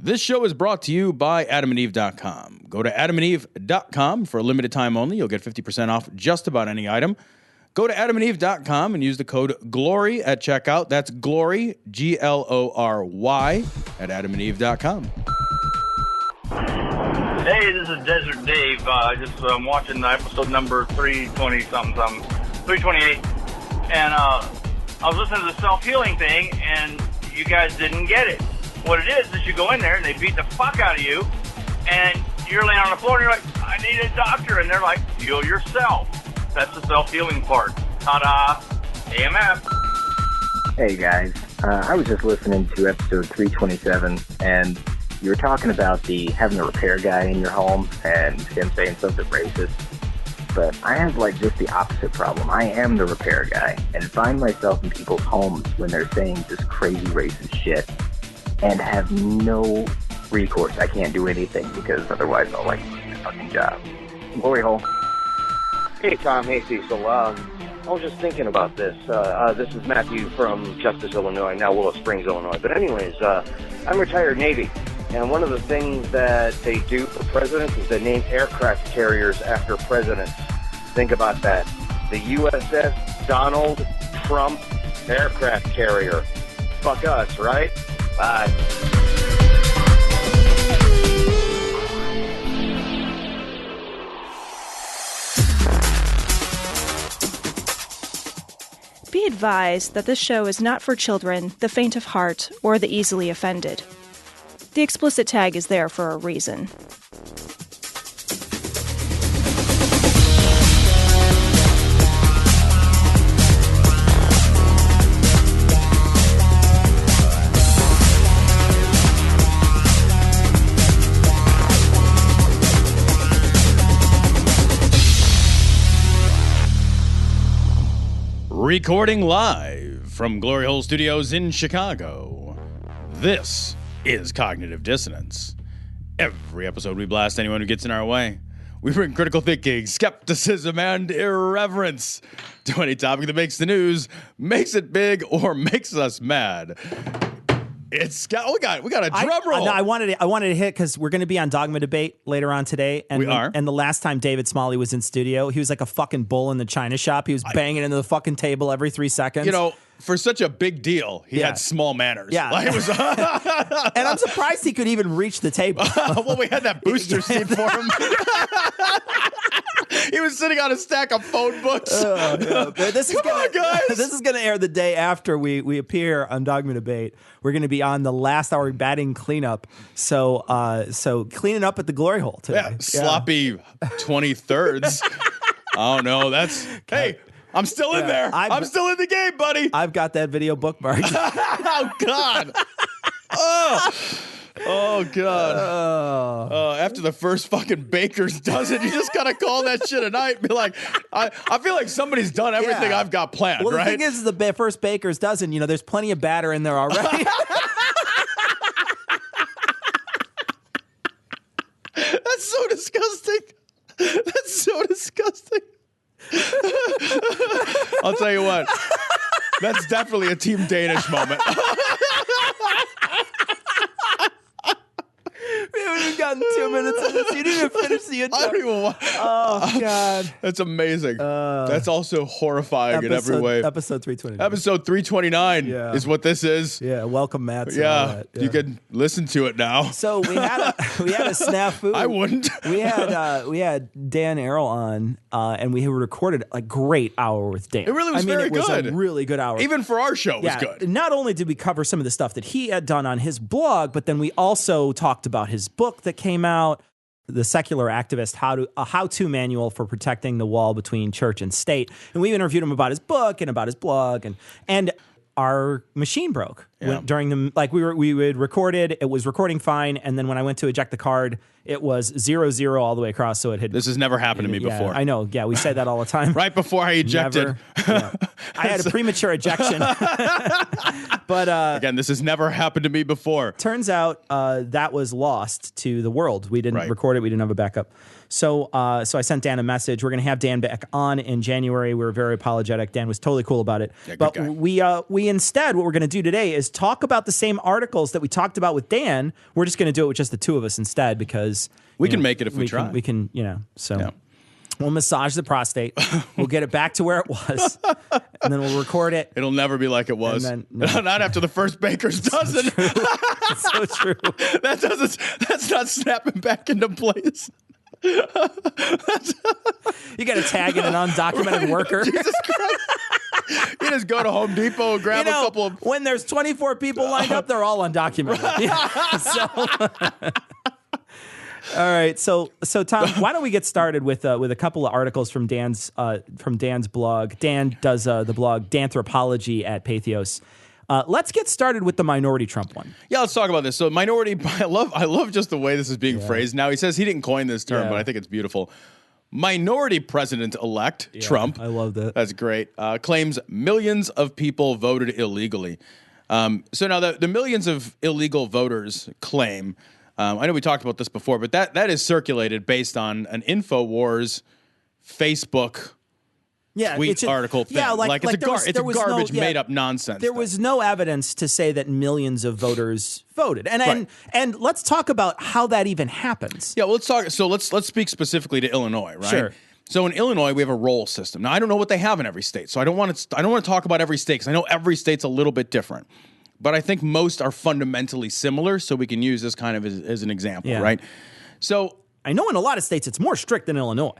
This show is brought to you by adamandeve.com. Go to adamandeve.com for a limited time only. You'll get 50% off just about any item. Go to adamandeve.com and use the code GLORY at checkout. That's GLORY, Glory, at adamandeve.com. Hey, this is Desert Dave. I'm watching episode number 320-something, 328. And I was listening to the self-healing thing, and you guys didn't get it. What it is you go in there, and they beat the fuck out of you, and you're laying on the floor, and you're like, I need a doctor. And they're like, heal yourself. That's the self-healing part. Ta-da. AMF. Hey, guys. I was just listening to episode 327, and you were talking about having a repair guy in your home and him saying something racist. But I have, just the opposite problem. I am the repair guy and find myself in people's homes when they're saying just crazy racist shit and have no recourse. I can't do anything because otherwise I'll, lose my fucking job. Glory hole. Hey, Tom. Hey, Cecil. I was just thinking about this. This is Matthew from Justice, Illinois, now Willow Springs, Illinois. But anyways, I'm retired Navy, and one of the things that they do for presidents is they name aircraft carriers after presidents. Think about that. The USS Donald Trump aircraft carrier. Fuck us, right? Bye. Be advised that this show is not for children, the faint of heart, or the easily offended. The explicit tag is there for a reason. Recording live from Glory Hole Studios in Chicago, this is Cognitive Dissonance. Every episode we blast anyone who gets in our way. We bring critical thinking, skepticism, and irreverence to any topic that makes the news, makes it big, or makes us mad. We got a drum roll. I wanted to hit because we're going to be on Dogma Debate later on today. And we are. And the last time David Smalley was in studio, he was like a fucking bull in the china shop. He was banging into the fucking table every 3 seconds. You know, for such a big deal, he had small manners. Yeah. It was and I'm surprised he could even reach the table. Well, we had that booster seat for him. He was sitting on a stack of phone books. This is going to air the day after we appear on Dogma Debate. We're going to be on the last hour batting cleanup. So cleaning up at the Glory Hole today. Yeah, sloppy 23rds. Oh, no, hey, I'm still in there. I'm still in the game, buddy. I've got that video bookmarked. Oh, God. Oh, God. After the first fucking Baker's dozen, you just got to call that shit a night and be like, I feel like somebody's done everything I've got planned, well, right? The thing is, the first Baker's dozen, there's plenty of batter in there already. That's so disgusting. That's so disgusting. I'll tell you what. That's definitely a Team Danish moment. We haven't even gotten 2 minutes of this. You didn't even finish the intro. I don't even want. Oh, God. That's amazing. That's also horrifying in every way. Episode 329. Episode 329 is what this is. Yeah, welcome, Matt. Yeah, you can listen to it now. So we had a snafu. I wouldn't. We had Dan Arel on, and we recorded a great hour with Dan. It really was very good. It was a really good hour. Even for our show, it was good. Not only did we cover some of the stuff that he had done on his blog, but then we also talked about his book that came out, The Secular Activist, a how-to manual for protecting the wall between church and state. And we interviewed him about his book and about his blog, and our machine broke during the we would recorded. It was recording fine, and then when I went to eject the card, it was 0-0 all the way across. So it had. This has never happened to me before. I know. Yeah, we say that all the time. Right before I ejected, I had a premature ejection. But again, this has never happened to me before. Turns out that was lost to the world. We didn't record it. We didn't have a backup. So I sent Dan a message. We're going to have Dan back on in January. We were very apologetic. Dan was totally cool about it. Yeah, but we instead, what we're going to do today is just talk about the same articles that we talked about with Dan. We're just going to do it with just the two of us instead because we can make it if we try. We can, so we'll massage the prostate. We'll get it back to where it was, and then we'll record it. It'll never be like it was. And then, not after the first baker's dozen. It's so true. That's not snapping back into place. You got to tag in an undocumented worker. Jesus Christ. You just go to Home Depot and grab a couple of... When there's 24 people lined up, they're all undocumented. All right, so Tom, why don't we get started with a couple of articles from Dan's blog. Dan does the blog Danthropology at Pathos. Let's get started with the minority Trump one. Yeah, let's talk about this. So minority, I love just the way this is being phrased. Now, he says he didn't coin this term, but I think it's beautiful. Minority president-elect Trump. I love that. That's great. Claims millions of people voted illegally. So now the millions of illegal voters claim, I know we talked about this before, but that is circulated based on an InfoWars Facebook tweet article thing. Yeah, it's a garbage made up nonsense. There was no evidence to say that millions of voters voted. And let's talk about how that even happens. Yeah, well, let's talk. So let's speak specifically to Illinois, right? Sure. So in Illinois, we have a roll system. Now, I don't know what they have in every state, so I don't want to talk about every state because I know every state's a little bit different. But I think most are fundamentally similar, so we can use this kind of as an example, right? So I know in a lot of states it's more strict than Illinois.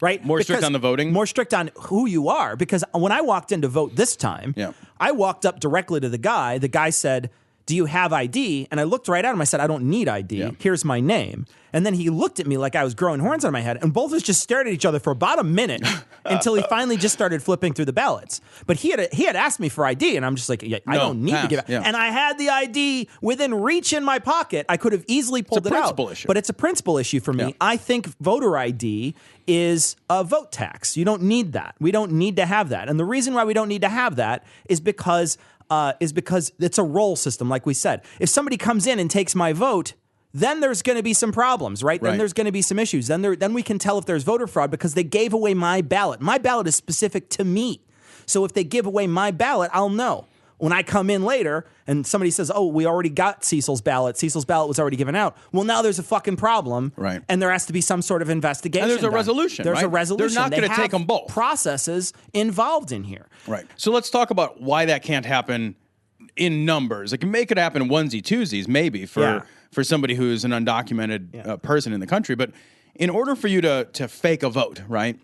Right? More strict on the voting? More strict on who you are. Because when I walked in to vote this time, I walked up directly to the guy. The guy said, "Do you have ID?" And I looked right at him. I said, "I don't need ID. Yeah. Here's my name." And then he looked at me like I was growing horns on my head. And both of us just stared at each other for about a minute until he finally just started flipping through the ballots. But he had asked me for ID. And I'm just like, I don't need to give it. Yeah. And I had the ID within reach in my pocket. I could have easily pulled it out. It's a principal issue. But it's a principal issue for me. Yeah. I think voter ID is a vote tax. You don't need that. We don't need to have that. And the reason why we don't need to have that is because it's a roll system, like we said. If somebody comes in and takes my vote, then there's going to be some problems, right? Then there's going to be some issues. Then we can tell if there's voter fraud because they gave away my ballot. My ballot is specific to me. So if they give away my ballot, I'll know. When I come in later and somebody says, "Oh, we already got Cecil's ballot. Cecil's ballot was already given out." Well, now there's a fucking problem. Right. And there has to be some sort of investigation. And there's a resolution, There's a resolution. They're not going to take them both. Processes involved in here. Right. So let's talk about why that can't happen in numbers. It can make it happen onesie twosies, maybe, for somebody who's an undocumented person in the country. But in order for you to fake a vote, right,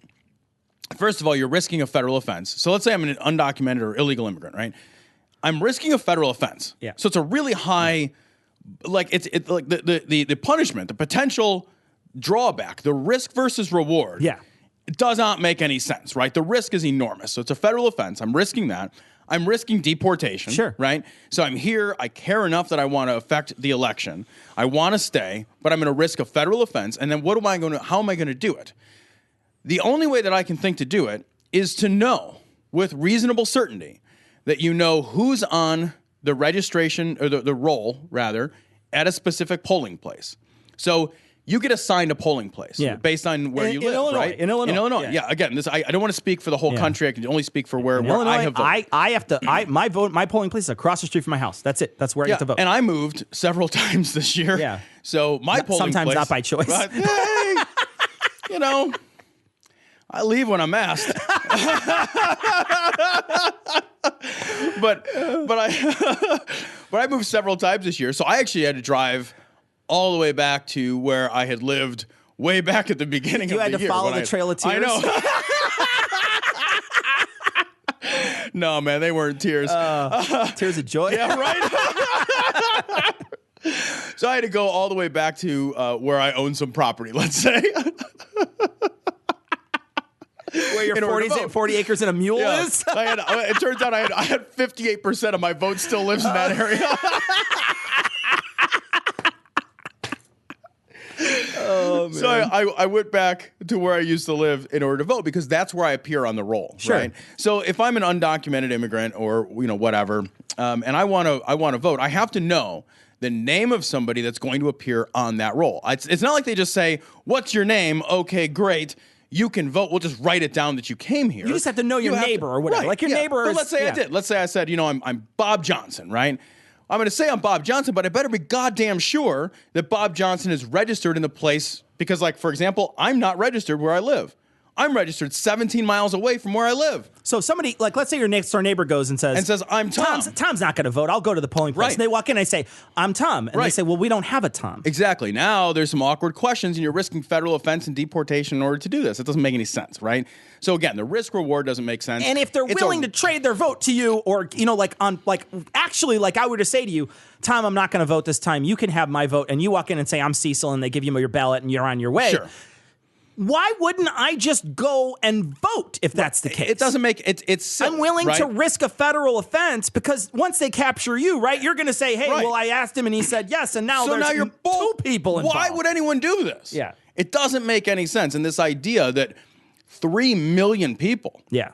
first of all, you're risking a federal offense. So let's say I'm an undocumented or illegal immigrant, right? I'm risking a federal offense. Yeah. So it's a really high, like it's like the punishment, the potential drawback, the risk versus reward. Yeah. It does not make any sense, right? The risk is enormous. So it's a federal offense. I'm risking that. I'm risking deportation. Sure. Right? So I'm here. I care enough that I want to affect the election. I want to stay, but I'm going to risk a federal offense. And then how am I going to do it? The only way that I can think to do it is to know with reasonable certainty that you know who's on the registration or the roll, rather, at a specific polling place. So you get assigned a polling place based on where you live, Illinois, right? In Illinois. Yeah. Again, this I don't want to speak for the whole country. I can only speak for where Illinois, I have voted. My polling place is across the street from my house. That's it. That's where I get to vote. And I moved several times this year. Yeah. So my polling sometimes place, not by choice. But, hey, I leave when I'm asked. but I moved several times this year, so I actually had to drive all the way back to where I had lived way back at the beginning of the year. You had to follow the Trail of Tears? I know. No, man, they weren't tears. Tears of joy? Yeah, right? So I had to go all the way back to where I own some property, let's say. Where your 40 acres and a mule is? It turns out I had 58% of my vote still lives in that area. Oh, man. So I went back to where I used to live in order to vote because that's where I appear on the roll. Sure. Right? So if I'm an undocumented immigrant or whatever, and I want to vote, I have to know the name of somebody that's going to appear on that roll. It's not like they just say, "What's your name?" Okay, great. You can vote. We'll just write it down that you came here. You just have to know your neighbor or whatever. Right, like your neighbor. But let's say I did. Let's say I said, I'm Bob Johnson, right? I'm going to say I'm Bob Johnson, but I better be goddamn sure that Bob Johnson is registered in the place because, like, for example, I'm not registered where I live. I'm registered 17 miles away from where I live. So somebody, like, let's say your next door neighbor goes and says, I'm Tom. Tom's not going to vote. I'll go to the polling place. Right. And they walk in and I say, I'm Tom. And they say, well, we don't have a Tom. Exactly. Now there's some awkward questions and you're risking federal offense and deportation in order to do this. It doesn't make any sense, right? So again, the risk reward doesn't make sense. And if they're willing to trade their vote to you or, actually, like I were to say to you, Tom, I'm not going to vote this time. You can have my vote. And you walk in and say, I'm Cecil, and they give you your ballot and you're on your way. Sure. Why wouldn't I just go and vote if that's the case? It doesn't make it's silly, I'm willing to risk a federal offense because once they capture you, right, you're going to say, hey, well, I asked him and he said yes, and now there's you're two people involved. Why would anyone do this? Yeah. It doesn't make any sense. And this idea that 3 million people, even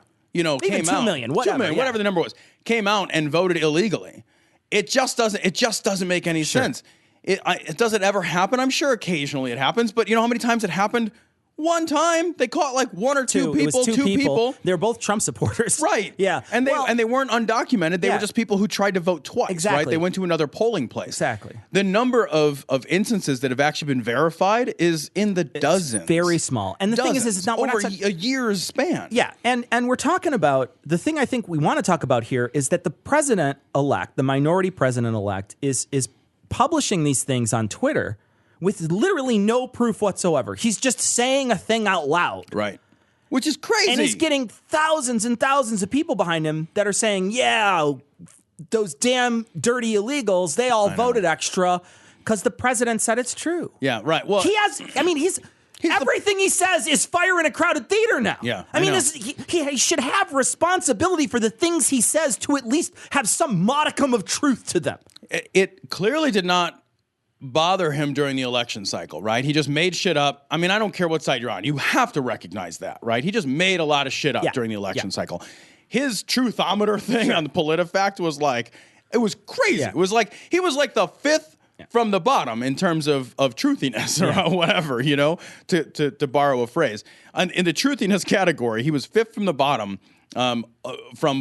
came out. 2 million, whatever. 2 million, whatever the number was, came out and voted illegally. It just doesn't make any sense. It doesn't ever happen. I'm sure occasionally it happens, but you know how many times it happened? One time they caught like one or two people, It was two people. They're both Trump supporters, right? Yeah, and they weren't undocumented. They were just people who tried to vote twice. Exactly. Right? They went to another polling place. Exactly. The number of instances that have actually been verified is in the dozens. Very small. And the thing is it's not over a year's span. Yeah, and we're talking about the thing I think we want to talk about here is that the president-elect, the minority president-elect, is publishing these things on Twitter with literally no proof whatsoever. He's just saying a thing out loud. Right. Which is crazy. And he's getting thousands and thousands of people behind him that are saying, yeah, those damn dirty illegals, they all voted extra because the president said it's true. Yeah, right. Well, he's everything he says is fire in a crowded theater now. Yeah, I mean, he should have responsibility for the things he says to at least have some modicum of truth to them. It clearly did not bother him during the election cycle, right? He just made shit up. I mean, I don't care what side you're on. You have to recognize that, right? He just made a lot of shit up during the election cycle. His truthometer thing on the PolitiFact was like, it was crazy. Yeah. It was like, he was like the fifth from the bottom in terms of truthiness or whatever, to borrow a phrase. And in the truthiness category, he was fifth from the bottom from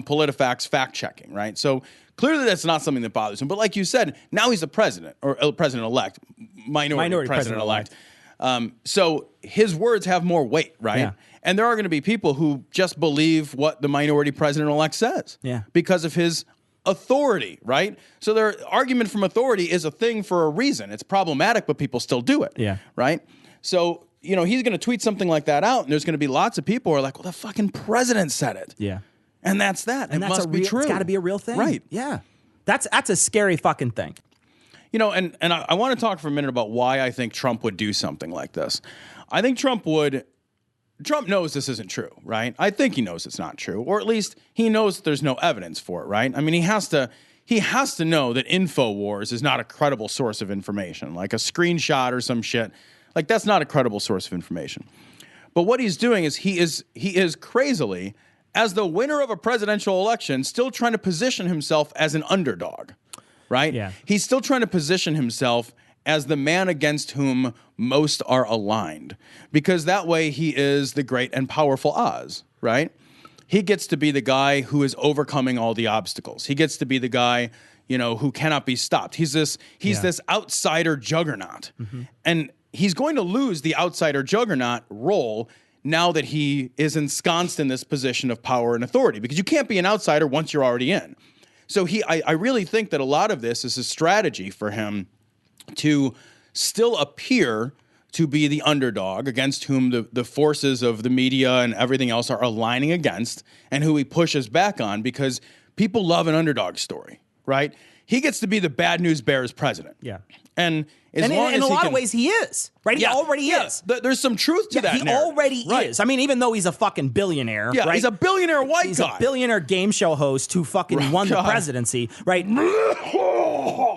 PolitiFact's fact checking, right? So clearly that's not something that bothers him. But like you said, now he's the president, or president-elect, minority president-elect. So his words have more weight, right? Yeah. And there are going to be people who just believe what the minority president-elect says because of his authority, right? So their argument from authority is a thing for a reason. It's problematic, but people still do it, right? So, he's going to tweet something like that out, and there's going to be lots of people who are like, well, the fucking president said it. Yeah. And that's that. And it must be true. It's got to be a real thing. Right. Yeah. That's a scary fucking thing. And I want to talk for a minute about why I think Trump would do something like this. I think Trump knows this isn't true, right? I think he knows it's not true, or at least he knows that there's no evidence for it, right? I mean, he has to know that InfoWars is not a credible source of information, like a screenshot or some shit. Like, that's not a credible source of information. But what he's doing is he is crazily, as the winner of a presidential election, still trying to position himself as an underdog, right? Yeah. He's still trying to position himself as the man against whom most are aligned, because that way he is the great and powerful Oz, right? He gets to be the guy who is overcoming all the obstacles. He gets to be the guy, who cannot be stopped. He's this outsider juggernaut. Mm-hmm. And he's going to lose the outsider juggernaut role now that he is ensconced in this position of power and authority, because you can't be an outsider once you're already in. So I really think that a lot of this is a strategy for him to still appear to be the underdog against whom the forces of the media and everything else are aligning against, and who he pushes back on, because people love an underdog story, right? He gets to be the bad news bears president. Yeah. And in a lot of ways, he is, right? He already is. There's some truth to that. He already is. I mean, even though he's a fucking billionaire, right? He's a billionaire white guy. He's a billionaire game show host who fucking won the presidency, right?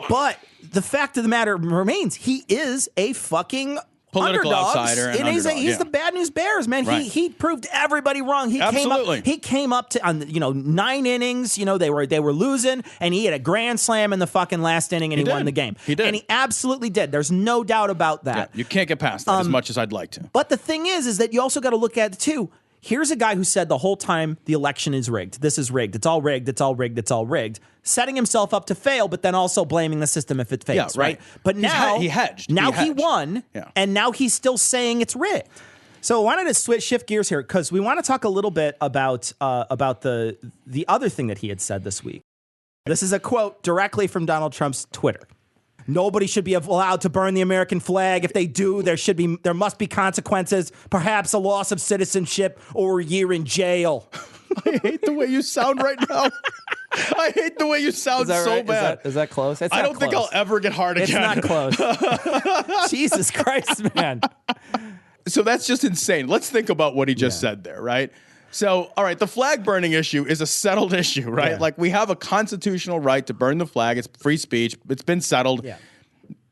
But the fact of the matter remains, he is a fucking political outsider, and he's the bad news bears, man. Right. He proved everybody wrong. He came up to 9 innings. They were losing, and he had a grand slam in the fucking last inning, and he won the game. He did, and he absolutely did. There's no doubt about that. Yeah, you can't get past that as much as I'd like to. But the thing is that you also got to look at it too. Here's a guy who said the whole time the election is rigged. This is rigged. It's all rigged. It's all rigged. It's all rigged. Setting himself up to fail, but then also blaming the system if it fails, right? But now he hedged. Now he won, and now he's still saying it's rigged. So I wanted to shift gears here because we want to talk a little bit about the other thing that he had said this week. This is a quote directly from Donald Trump's Twitter. Nobody should be allowed to burn the American flag. If they do, there must be consequences, perhaps a loss of citizenship or a year in jail. I hate the way you sound right now. I hate the way you sound so right? bad. Is that close? I don't think I'll ever get hard again. It's not close. Jesus Christ, man. So that's just insane. Let's think about what he just said there, right? So, all right, the flag burning issue is a settled issue, right? Yeah. Like, we have a constitutional right to burn the flag. It's free speech. It's been settled. Yeah.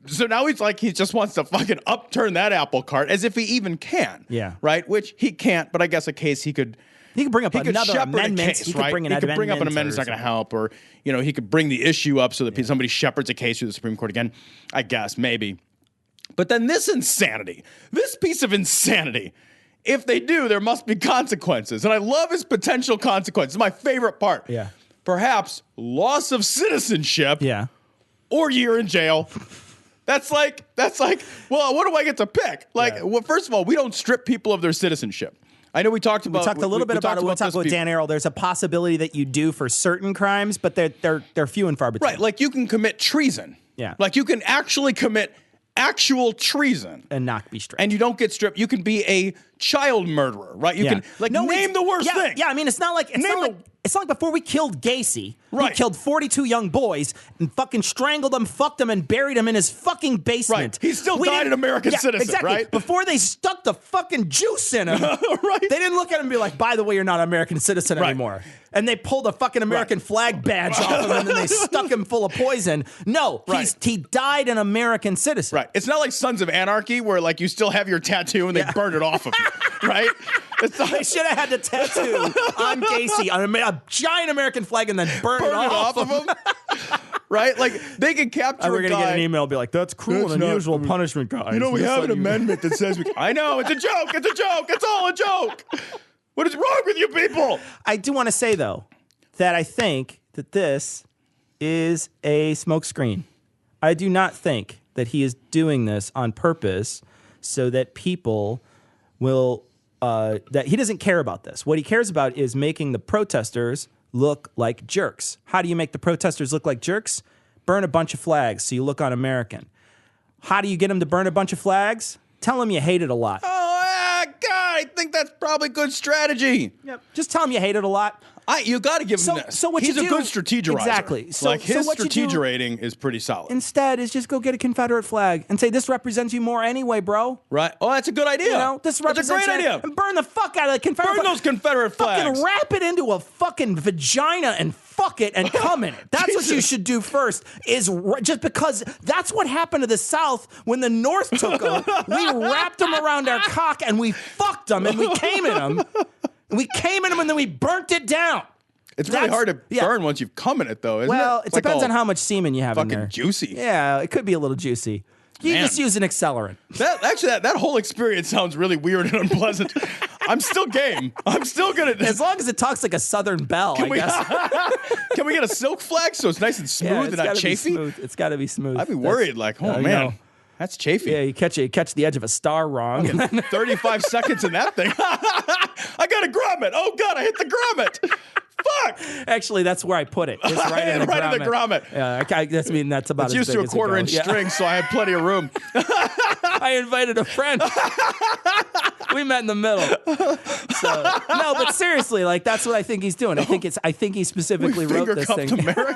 So now he just wants to fucking upturn that apple cart as if he even can. Yeah. Right? Which he can't, but I guess a case he could bring up another amendment. He could bring up an amendment that's not going to help, or he could bring the issue up so that somebody shepherds a case through the Supreme Court again. I guess maybe. But then this piece of insanity. If they do, there must be consequences. And I love his potential consequences. It's my favorite part. Yeah. Perhaps loss of citizenship. Yeah. Or year in jail. That's like, well, what do I get to pick? Well, first of all, we don't strip people of their citizenship. I know we talked a little bit about it. We'll talk about Dan Arel. There's a possibility that you do for certain crimes, but they're few and far between. Right. Like, you can commit treason. Yeah. Like, you can actually commit actual treason and not be stripped, and you don't get stripped. You can be a child murderer, right? You can name the worst thing. Yeah, I mean, it's not like before we killed Gacy. Right. He killed 42 young boys and fucking strangled them, fucked them, and buried them in his fucking basement. Right. He still died an American citizen, exactly. right? Before they stuck the fucking juice in him, right? They didn't look at him and be like, by the way, you're not an American citizen anymore. And they pulled a fucking American flag badge off him and then they stuck him full of poison. No, he died an American citizen. Right. It's not like Sons of Anarchy where like you still have your tattoo and they burn it off of you, right? They should have had the tattoo on Gacy on a giant American flag and then burn it off of him. Right? Like, they can capture we're going to get an email be like, that's cruel and unusual punishment, guys. We have an amendment that says I know, it's a joke. It's a joke. It's all a joke. What is wrong with you people? I do want to say, though, that I think that this is a smokescreen. I do not think that he is doing this on purpose so that people will, that he doesn't care about this. What he cares about is making the protesters look like jerks. How do you make the protesters look like jerks? Burn a bunch of flags so you look un-American. How do you get them to burn a bunch of flags? Tell them you hate it a lot. Oh, God, I think that's probably good strategy. Yep. Just tell them you hate it a lot. You got to give him this. So what He's you do, a good strategerizer. Exactly. His strategerating is pretty solid. Instead is just go get a Confederate flag and say, this represents you more anyway, bro. Right. Oh, that's a good idea. This represents a great idea. And burn the fuck out of the Confederate Burn those Confederate flags. Fucking wrap it into a fucking vagina and fuck it and come in it. That's what you should do first, is just because that's what happened to the South when the North took them. We wrapped them around our cock and we fucked them and we came in them. And we came in them and then we burnt it down. It's really hard to burn once you've come in it, though, isn't it? It depends on how much semen you have in there. Fucking juicy. Yeah, it could be a little juicy. You just use an accelerant. That whole experience sounds really weird and unpleasant. I'm still game. I'm still gonna. As long as it talks like a Southern belle, I guess. Can we get a silk flag so it's nice and smooth and not chafy? It's got to be smooth. I'd be worried, man, that's chafy. Yeah, you catch the edge of a star wrong. 35 seconds in that thing. I got a grommet. Oh God, I hit the grommet. Fuck! Actually, that's where I put it. It's right in the grommet. Yeah, that's about it's as used big to a as quarter-inch string, so I had plenty of room. I invited a friend. We met in the middle. So, no, but seriously, that's what I think he's doing. I think he specifically wrote this thing. America.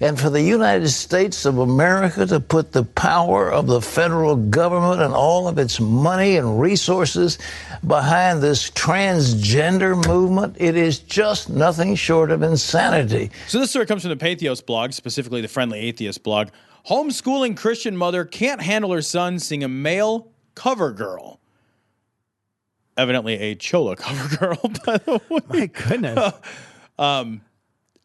And for the United States of America to put the power of the federal government and all of its money and resources behind this transgender movement, it is just nothing short of insanity. So this story comes from the Patheos blog, specifically the Friendly Atheist blog. Homeschooling Christian mother can't handle her son seeing a male CoverGirl. Evidently a Chola CoverGirl, by the way. My goodness.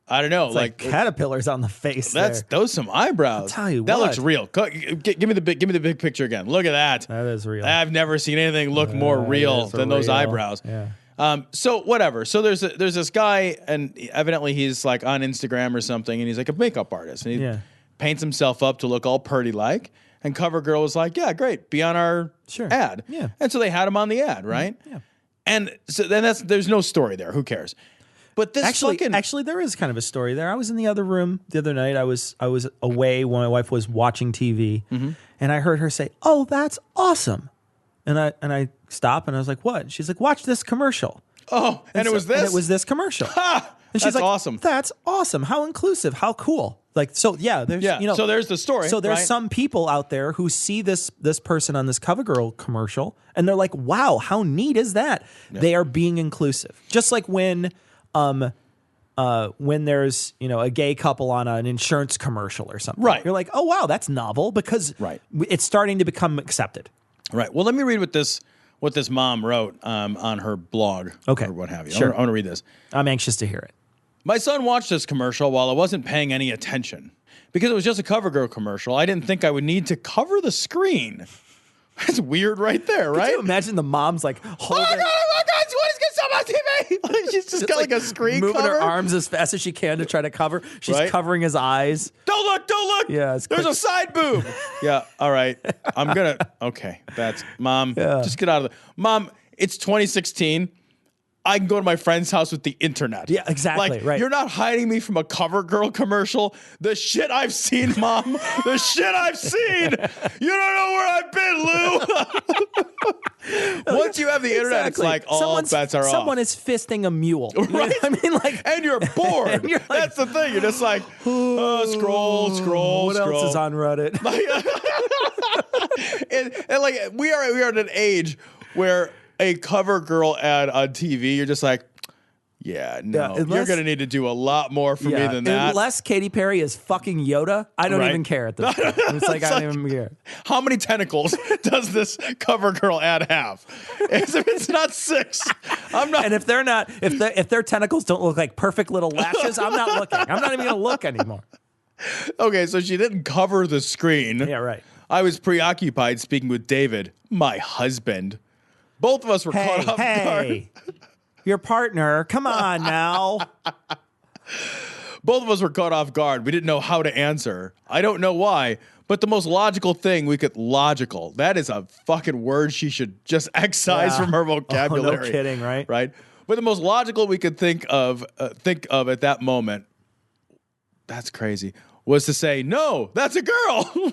I don't know. It's like caterpillars on the face. Those some eyebrows. I'll tell you that what. looks real. Give me the big picture again. Look at that. That is real. I've never seen anything look more real than those eyebrows. Yeah. So whatever. So there's this guy, and evidently he's like on Instagram or something, and he's like a makeup artist, and he paints himself up to look all purdy like. And CoverGirl was like, yeah, great, be on our ad. Yeah. And so they had him on the ad, right? Yeah. And so then there's no story there. Who cares? But this actually, there is kind of a story there. I was in the other room the other night. I was away when my wife was watching TV, and I heard her say, "Oh, that's awesome," and I stopped and I was like, "What?" And she's like, "Watch this commercial." Oh, and it was this. And it was this commercial. Ha! And she's That's like, awesome. That's awesome. How inclusive. How cool. Like, so there's so there's the story. So there's right? some people out there who see this person on this CoverGirl commercial and they're like, wow, how neat is that? Yeah. They are being inclusive. Just like when there's, a gay couple on an insurance commercial or something. Right. You're like, oh wow, that's novel because it's starting to become accepted. Right. Well, let me read what this mom wrote on her blog or what have you. Sure. I want to read this. I'm anxious to hear it. My son watched this commercial while I wasn't paying any attention. Because it was just a CoverGirl commercial, I didn't think I would need to cover the screen. That's weird right there, right? Could you imagine the mom's like holding... Oh my God, what is this on TV? Like she's just got like a screen moving cover. her arms as fast as she can to try to cover. She's Right? covering his eyes. Don't look. Yeah, there's a side boob. Yeah, all right. Okay, that's... Mom, just get out of the... Mom, it's 2016. I can go to my friend's house with the internet. Yeah, exactly. Right. You're not hiding me from a CoverGirl commercial. The shit I've seen, Mom. The shit I've seen. You don't know where I've been, Lou. Once you have the internet, it's like all bets are off. Someone is fisting a mule. Right? You know what I mean, like, and you're bored. And you're like, that's the thing. You're just like, scroll. What else is on Reddit? and like we are at an age where a CoverGirl ad on TV, you're just like, you're going to need to do a lot more for me than that. Unless Katy Perry is fucking Yoda, I don't even care at this point. It's like, I don't even care. How many tentacles does this CoverGirl ad have? If it's not 6, I'm not. And if they're not, if their tentacles don't look like perfect little lashes, I'm not looking. I'm not even going to look anymore. Okay, so she didn't cover the screen. Yeah, right. I was preoccupied speaking with David, my husband. Both of us were caught off guard. Your partner, come on now. Both of us were caught off guard. We didn't know how to answer. I don't know why, but the most logical thing logical. That is a fucking word she should just excise from her vocabulary. Oh, no kidding, right? Right? But the most logical we could think of at that moment, that's crazy, was to say, no, that's a girl.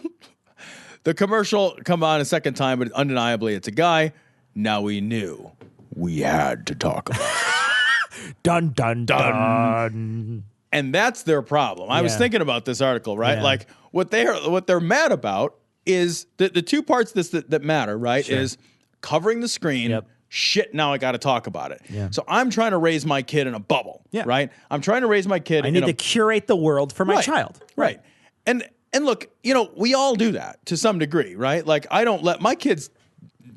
The commercial come on a second time, but undeniably it's a guy. Now we knew we had to talk about it. Dun, dun, dun. And that's their problem. I was thinking about this article, right? Yeah. Like what they're mad about is the two parts that matter, right? Sure. Is covering the screen. Yep. Shit, now I got to talk about it. Yeah. So I'm trying to raise my kid in a bubble, right? I'm trying to raise my kid. I need to curate the world for my child. Right. And look, we all do that to some degree, right? Like I don't let my kids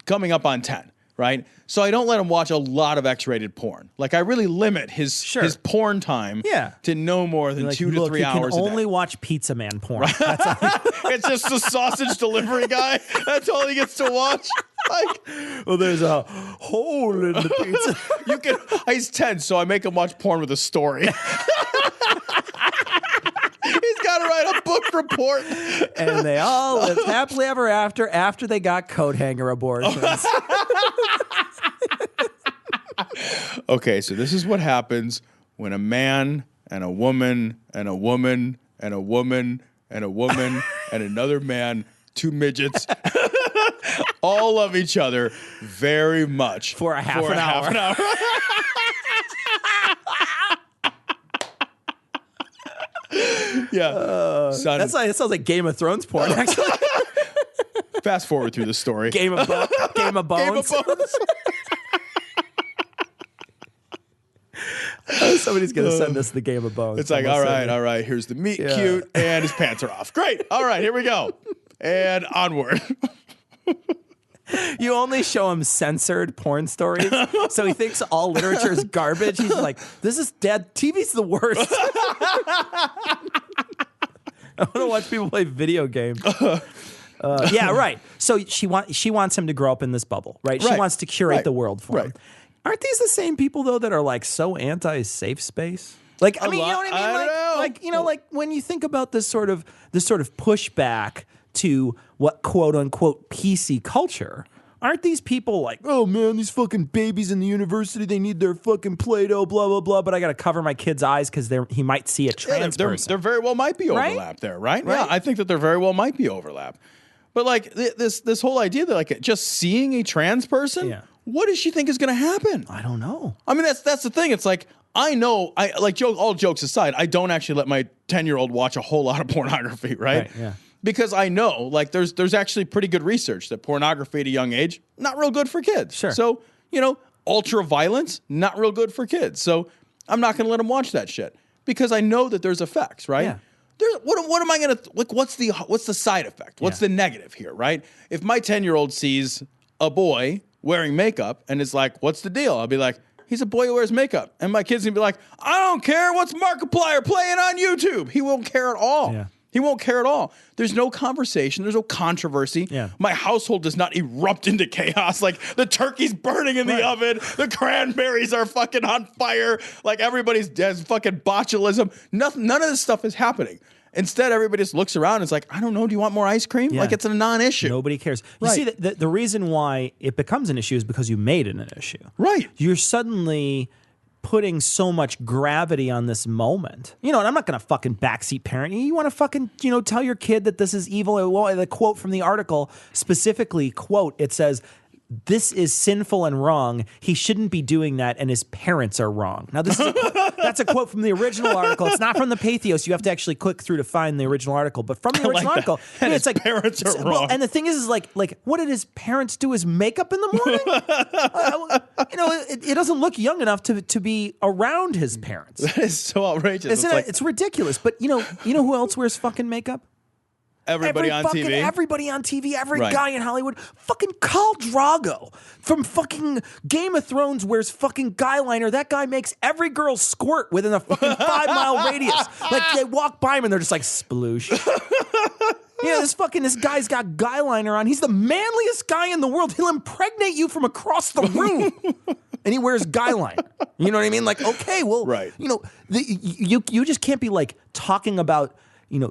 coming up on 10, right? So I don't let him watch a lot of X-rated porn. Like I really limit his porn time to no more than 2 to 3 hours a day. You can only watch Pizza Man porn. Right? It's just the sausage delivery guy. That's all he gets to watch. Like, well, there's a hole in the pizza. He's 10, so I make him watch porn with a story. He's got to write a book report. And they all lived happily ever after they got coat hanger abortions. Okay, so this is what happens when a man and a woman and a woman and a woman and a woman and another man, 2 midgets, all love each other very much for a half an hour. Yeah, that sounds like Game of Thrones porn. Actually, fast forward through the story. Game of Bones. Game of Bones. Somebody's gonna send us the Game of Bones. It's like, all right. Here's the meat cute, and his pants are off. Great. All right, here we go, and onward. You only show him censored porn stories, so he thinks all literature is garbage. He's like, "This is dead. TV's the worst." I want to watch people play video games. Yeah, right. So she wants him to grow up in this bubble, right? She wants to curate the world for him. Aren't these the same people though that are like so anti-safe space? Like, I mean, you know what I mean? Like when you think about this sort of pushback to what quote unquote PC culture, aren't these people like, oh man, these fucking babies in the university, they need their fucking Play-Doh, blah, blah, blah, but I got to cover my kid's eyes because he might see a trans person. There very well might be overlap there, right? Yeah, I think that there very well might be overlap. But like this whole idea that like just seeing a trans person, what does she think is going to happen? I don't know. I mean, that's the thing. It's like, I know, all jokes aside, I don't actually let my 10-year-old watch a whole lot of pornography, right? Yeah. Because I know, like, there's actually pretty good research that pornography at a young age, not real good for kids. Sure. So, ultra violence, not real good for kids. So I'm not going to let them watch that shit because I know that there's effects, right? Yeah. What am I going to, like, what's the side effect? What's the negative here, right? If my 10-year-old sees a boy wearing makeup and is like, what's the deal? I'll be like, he's a boy who wears makeup. And my kid's going to be like, I don't care. What's Markiplier playing on YouTube? He won't care at all. Yeah. He won't care at all. There's no conversation. There's no controversy. Yeah. My household does not erupt into chaos. Like the turkey's burning in the oven. The cranberries are fucking on fire. Like everybody's has fucking botulism. None of this stuff is happening. Instead, everybody just looks around and is like, I don't know, do you want more ice cream? Yeah. Like it's a non-issue. Nobody cares. You see, the reason why it becomes an issue is because you made it an issue. Right. You're suddenly putting so much gravity on this moment. And I'm not going to fucking backseat parent. You want to fucking, tell your kid that this is evil. The quote from the article specifically, it says, this is sinful and wrong. He shouldn't be doing that, and his parents are wrong. Now, that's a quote from the original article. It's not from the Pathos. You have to actually click through to find the original article. But from the original article, it's like parents are wrong. Well, and the thing is like, what did his parents do? His makeup in the morning? It doesn't look young enough to be around his parents. That is so outrageous. It's ridiculous. But you know who else wears fucking makeup? Everybody on TV. Everybody on TV. Every guy in Hollywood. Fucking Khal Drogo from fucking Game of Thrones wears fucking guy liner. That guy makes every girl squirt within a fucking 5-mile radius. Like they walk by him and they're just like sploosh. This guy's got guy liner on. He's the manliest guy in the world. He'll impregnate you from across the room. And he wears guy liner. You know what I mean? Like, okay, well, you just can't be like talking about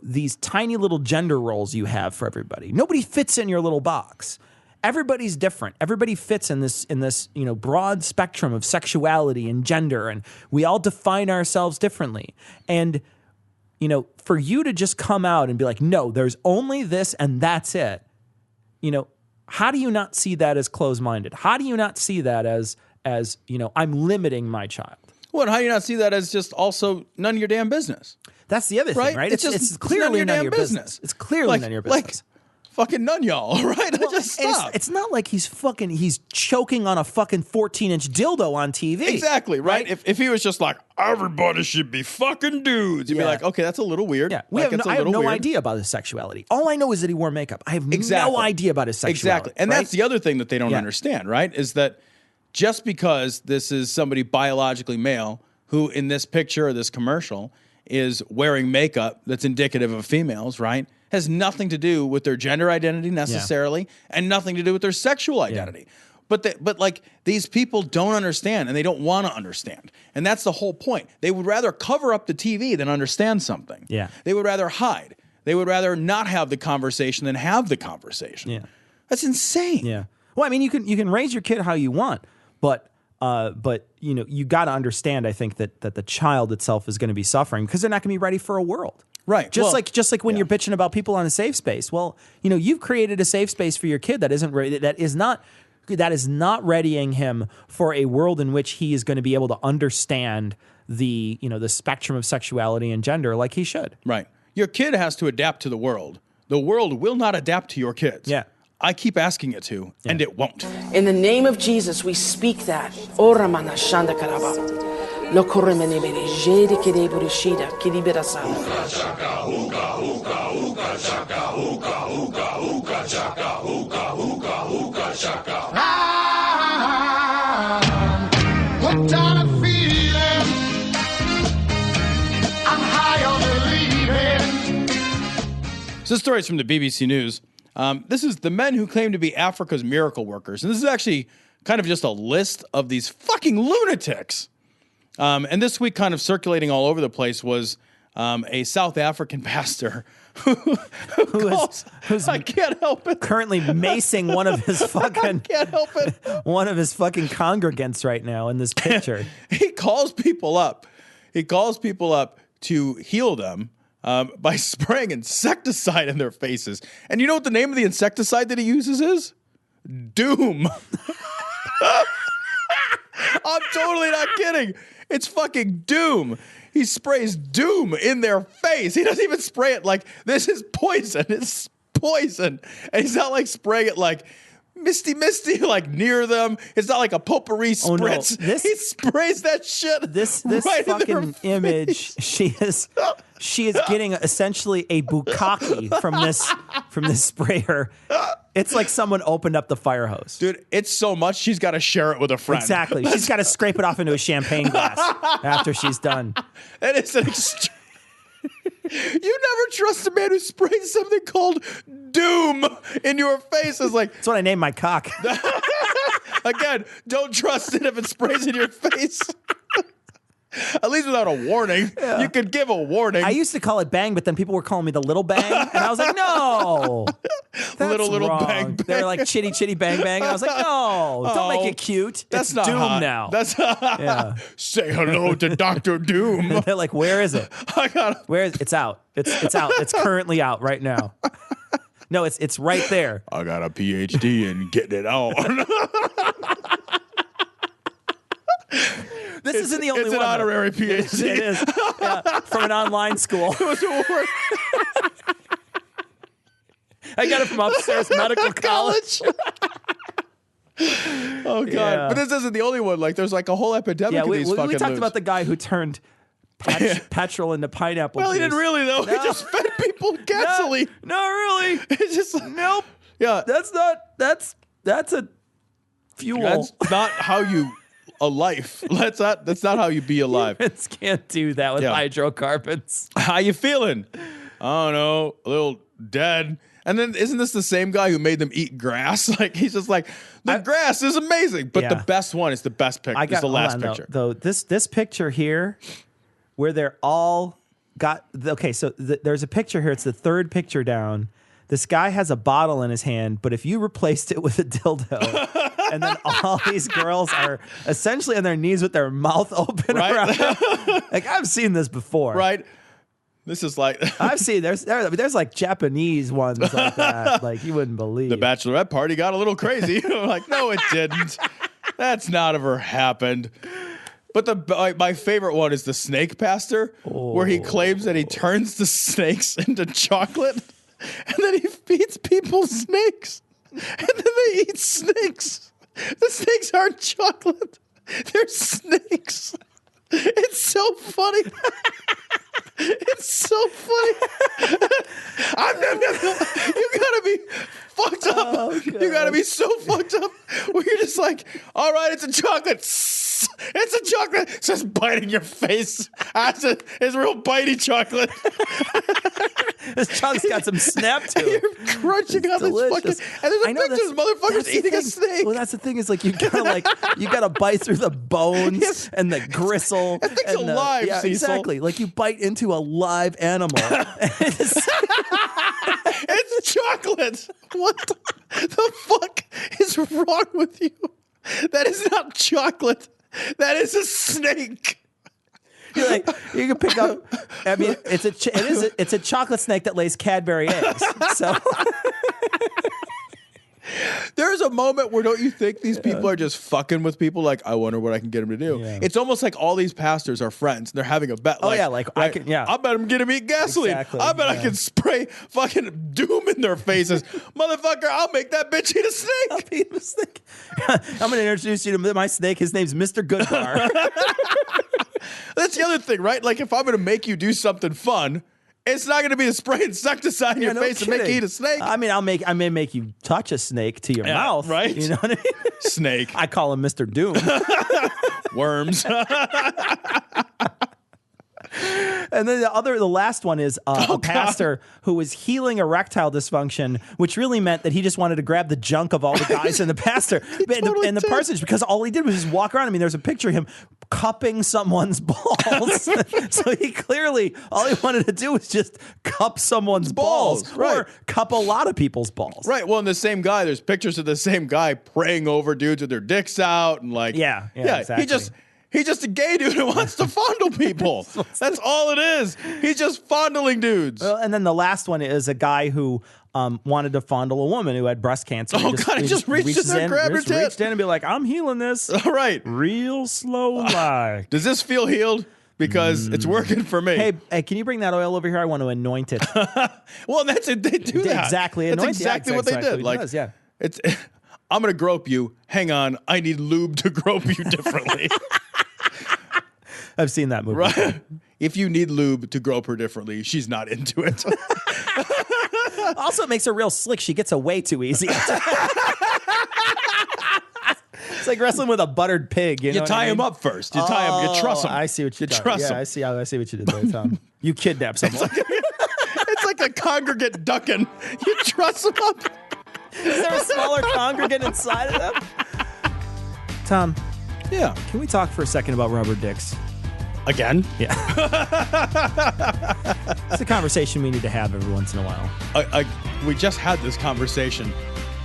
these tiny little gender roles you have for everybody. Nobody fits in your little box. Everybody's different. Everybody fits in this broad spectrum of sexuality and gender, and we all define ourselves differently. And for you to just come out and be like, no, there's only this and that's it. How do you not see that as closed-minded? How do you not see that as I'm limiting my child? Well, how do you not see that as just also none of your damn business? That's the other thing, right? It's clearly none of your business. It's clearly none of your business. Fucking none y'all, right? Well, just stop. It's not like he's choking on a fucking 14-inch dildo on TV. Exactly, right? If he was just like, everybody should be fucking dudes, you'd be like, okay, that's a little weird. Yeah, I have no idea about his sexuality. All I know is that he wore makeup. I have no idea about his sexuality. Exactly. And that's the other thing that they don't understand, right? Is that just because this is somebody biologically male who in this picture or this commercial is wearing makeup that's indicative of females, right, has nothing to do with their gender identity necessarily and nothing to do with their sexual identity. But like these people don't understand and they don't want to understand. And that's the whole point. They would rather cover up the TV than understand something. Yeah. They would rather hide. They would rather not have the conversation than have the conversation. Yeah. That's insane. Yeah. Well, I mean, you can raise your kid how you want, but you got to understand, I think, that the child itself is going to be suffering because they're not going to be ready for a world. Right. Just like when you're bitching about people on a safe space. Well, you've created a safe space for your kid that is not readying him for a world in which he is going to be able to understand the spectrum of sexuality and gender like he should. Right. Your kid has to adapt to the world. The world will not adapt to your kids. Yeah. I keep asking it to, and it won't. In the name of Jesus, we speak that. chaka, hookah, hookah, hookah, chaka, hookah, hookah, hookah, chaka. What kind of feeling? I'm high on believing. So this story is from the BBC News. This is the men who claim to be Africa's miracle workers. And this is actually kind of just a list of these fucking lunatics. And this week kind of circulating all over the place was a South African pastor who's I can't help it. Currently macing one of his fucking can't help it. One of his fucking congregants right now in this picture. He calls people up. He calls people up to heal them by spraying insecticide in their faces. And you know what the name of the insecticide that he uses is? Doom. I'm totally not kidding. It's fucking doom. He sprays doom in their face. He doesn't even spray it like, this is poison. It's poison. And he's not like spraying it like misty, like near them. It's not like a potpourri spritz. Oh, no. He sprays that shit. This right fucking image, she is getting essentially a bukkake from this sprayer. It's like someone opened up the fire hose. Dude, it's so much she's got to share it with a friend. Exactly. She's got to scrape it off into a champagne glass after she's done. And it's an extreme. You never trust a man who sprays something called doom in your face. It's like, that's what I named my cock. Again, don't trust it if it sprays in your face. At least without a warning. Yeah. You could give a warning. I used to call it bang, but then people were calling me the little bang. And I was like, no. Little wrong. bang, bang. They're like chitty chitty bang bang. And I was like, no, don't make it cute. That's it's not Doom hot. now. That's yeah. Say hello to Dr. Doom. They're like, where is it? Where is it? It's out. It's out. It's currently out right now. No, it's right there. I got a PhD in getting it on. This isn't the only one. It's an honorary PhD. It is. Yeah, from an online school. I got it from upstairs medical college. Oh, God. Yeah. But this isn't the only one. Like, there's like a whole epidemic of these fucking we talked about the guy who turned petrol into pineapple juice. He didn't really, though. No. He just fed people gasoline. No, really. It's just nope. Yeah. That's a fuel. That's not how you... a life. That's not how you be alive. Humans can't do that with hydrocarbons. How you feeling? I don't know, a little dead. And then isn't this the same guy who made them eat grass? Like he's just like, the grass is amazing, but the best one is the best picture. It's the last picture. Though this picture here, where they're all got okay. So there's a picture here. It's the third picture down. This guy has a bottle in his hand, but if you replaced it with a dildo. And then all these girls are essentially on their knees with their mouth open. Right? Like, I've seen this before. Right. This is like... I've seen, there's like Japanese ones like that. Like, you wouldn't believe. The bachelorette party got a little crazy. I'm like, no, it didn't. That's not ever happened. But my favorite one is the snake pastor, where he claims that he turns the snakes into chocolate, and then he feeds people snakes, and then they eat snakes. The snakes aren't chocolate. They're snakes. It's so funny. It's so funny. You gotta be fucked up. Oh, you gotta be so fucked up where you're just like, all right, it's a chocolate. It's a chocolate. It's just biting your face. It's real bitey chocolate. This chocolate's got some snap to it. You're crunching on this fucking. And there's a picture of motherfuckers eating a snake. Well, that's the thing is like you gotta bite through the bones and the gristle. That thing's alive, Cecil. Exactly. Like you bite into a live animal. It's chocolate. What the fuck is wrong with you? That is not chocolate. That is a snake. You're like, you can pick up. I mean, it's a chocolate snake that lays Cadbury eggs. So there's a moment where don't you think these people are just fucking with people? Like, I wonder what I can get them to do. Yeah. It's almost like all these pastors are friends. And they're having a bet. Oh like, yeah, like right, I can. Yeah, I bet I'm gonna eat gasoline. Exactly, I bet I can spray fucking doom in their faces, motherfucker. I'll make that bitch eat a snake. I'll eat a snake. I'm gonna introduce you to my snake. His name's Mr. Goodbar. That's the other thing, right? Like, if I'm gonna make you do something fun, It's not going to be to spray insecticide in your face and make you eat a snake. I mean, I may make you touch a snake to your mouth. Right? You know what I mean? Snake. I call him Mr. Doom. Worms. And then the last one is a pastor who was healing erectile dysfunction, which really meant that he just wanted to grab the junk of all the guys in the pastor in the parsonage, because all he did was just walk around. I mean, there's a picture of him cupping someone's balls. So he clearly, all he wanted to do was just cup someone's balls right. or cup a lot of people's balls. Right. Well, and the same guy, there's pictures of the same guy praying over dudes with their dicks out and like, yeah, exactly. He's just a gay dude who wants to fondle people. That's all it is. He's just fondling dudes. Well, and then the last one is a guy who wanted to fondle a woman who had breast cancer. Oh, God, he just reached in there and grabbed her tit. Reached in and be like, I'm healing this. All right. Real slow like. Does this feel healed? Because it's working for me. Hey, can you bring that oil over here? I want to anoint it. Well, that's it. They do that. Exactly. That's exactly what they did. Like, yeah. It's. I'm going to grope you. Hang on. I need lube to grope you differently. I've seen that movie. Right. If you need lube to grope her differently, she's not into it. Also, it makes her real slick. She gets away too easy. It's like wrestling with a buttered pig. You tie him up first. You tie him. You truss him. I see what you did. Trust him. I see what you did there, Tom. You kidnap someone. It's like a congregant ducking. You truss him up. Is there a smaller congregant inside of them? Tom. Yeah. Can we talk for a second about rubber dicks? Again? Yeah. It's a conversation we need to have every once in a while. We just had this conversation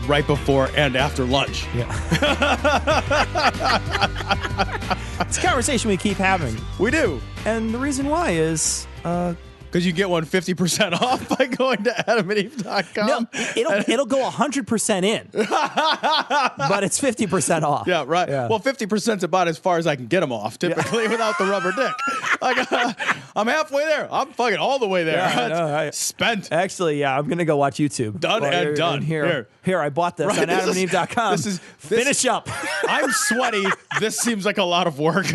right before and after lunch. Yeah. It's a conversation we keep having. We do. And the reason why is... because you get one 50% off by going to adamandeve.com. No, it'll go 100% in, but it's 50% off. Yeah, right. Yeah. Well, 50% about as far as I can get them off, typically, without the rubber dick. Like, I'm halfway there. I'm fucking all the way there. Yeah, spent. Actually, yeah, I'm gonna go watch YouTube. Done and done. Here, I bought this on adamandeve.com. Finish up. I'm sweaty. This seems like a lot of work.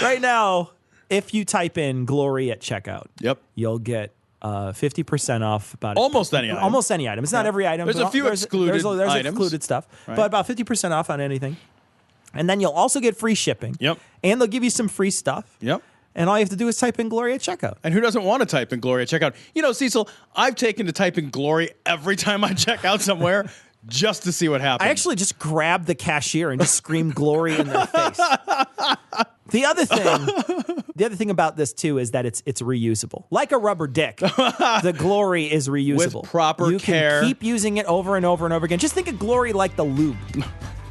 Right now, if you type in glory at checkout, you'll get 50% off about almost any item. Almost any item. It's not every item. There's a few excluded there's items. Excluded stuff, right. But about 50% off on anything. And then you'll also get free shipping. Yep. And they'll give you some free stuff. Yep. And all you have to do is type in glory at checkout. And who doesn't want to type in glory at checkout? You know, Cecil, I've taken to typing glory every time I check out somewhere just to see what happens. I actually just grabbed the cashier and just screamed glory in their face. The other thing about this too is that it's reusable. Like a rubber dick, the glory is reusable. With proper care. You can keep using it over and over and over again. Just think of glory like the lube.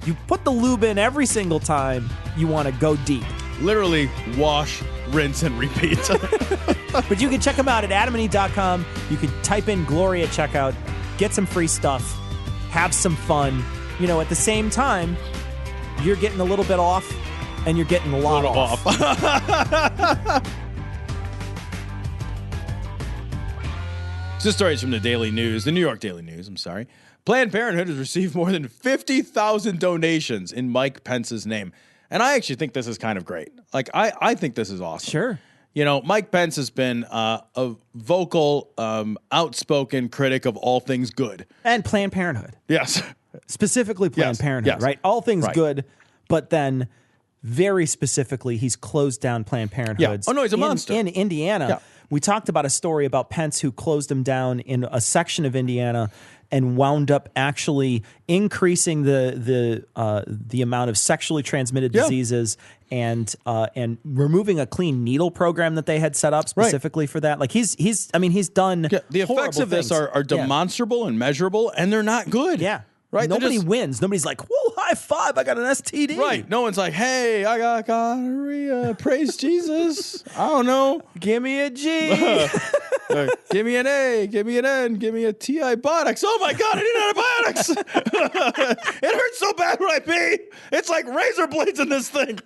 You put the lube in every single time you want to go deep. Literally wash, rinse, and repeat. But you can check them out at adamandeve.com. You can type in glory at checkout, get some free stuff, have some fun. You know, at the same time, you're getting a little bit off and you're getting a lot off. This story is from the Daily News, the New York Daily News, I'm sorry. Planned Parenthood has received more than 50,000 donations in Mike Pence's name. And I actually think this is kind of great. Like, I think this is awesome. Sure. You know, Mike Pence has been a vocal, outspoken critic of all things good. And Planned Parenthood. Yes. Specifically Planned Parenthood, right? All things good, but then very specifically, he's closed down Planned Parenthood. Yeah. Oh, no, he's a monster. In Indiana. Yeah. We talked about a story about Pence who closed them down in a section of Indiana and wound up actually increasing the amount of sexually transmitted diseases and removing a clean needle program that they had set up specifically for that. Like he's done the effects of this are demonstrable and measurable, and they're not good. Yeah. Right? Nobody wins. Nobody's like, whoa, high five, I got an STD. Right. No one's like, hey, I got gonorrhea. Praise Jesus. I don't know. Give me a G. Give me an A. Give me an N. Give me a TI Botox. Oh my God, I need antibiotics. It hurts so bad when I pee. It's like razor blades in this thing.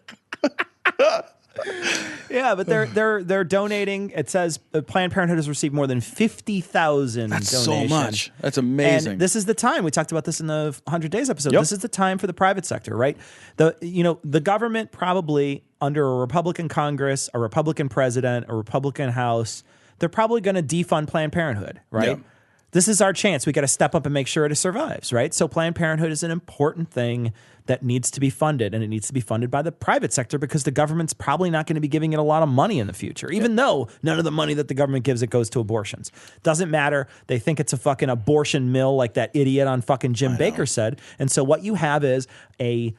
Yeah, but they're donating. It says Planned Parenthood has received more than 50,000 donations. That's so much. That's amazing. And this is the time. We talked about this in the 100 Days episode. Yep. This is the time for the private sector, right? The government probably under a Republican Congress, a Republican president, a Republican House, they're probably going to defund Planned Parenthood, right? Yeah. This is our chance. We got to step up and make sure it survives, right? So Planned Parenthood is an important thing that needs to be funded, and it needs to be funded by the private sector because the government's probably not going to be giving it a lot of money in the future, even though none of the money that the government gives it goes to abortions. Doesn't matter. They think it's a fucking abortion mill like that idiot on fucking Jim Bakker said. And so what you have is a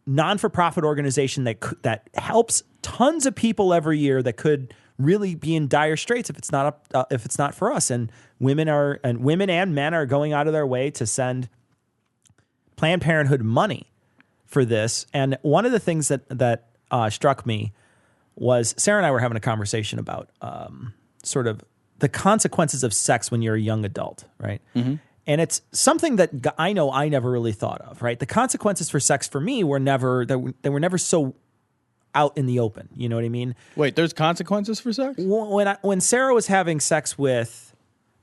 non-for-profit organization that helps tons of people every year that could really be in dire straits if it's not for us. And women and men are going out of their way to send Planned Parenthood money for this. And one of the things that struck me was Sarah and I were having a conversation about sort of the consequences of sex when you're a young adult, right? Mm-hmm. And it's something that I know I never really thought of, right? The consequences for sex for me were never so out in the open. You know what I mean? Wait, there's consequences for sex? When Sarah was having sex with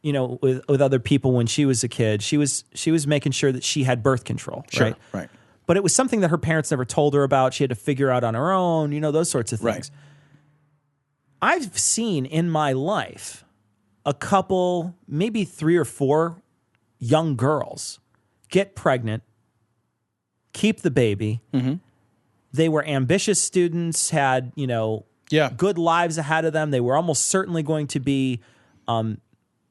other people when she was a kid, she was making sure that she had birth control, sure, right? But it was something that her parents never told her about. She had to figure out on her own, those sorts of things. Right. I've seen in my life a couple, maybe 3 or 4 young girls get pregnant, keep the baby. Mm-hmm. They were ambitious students, had, good lives ahead of them. They were almost certainly going to be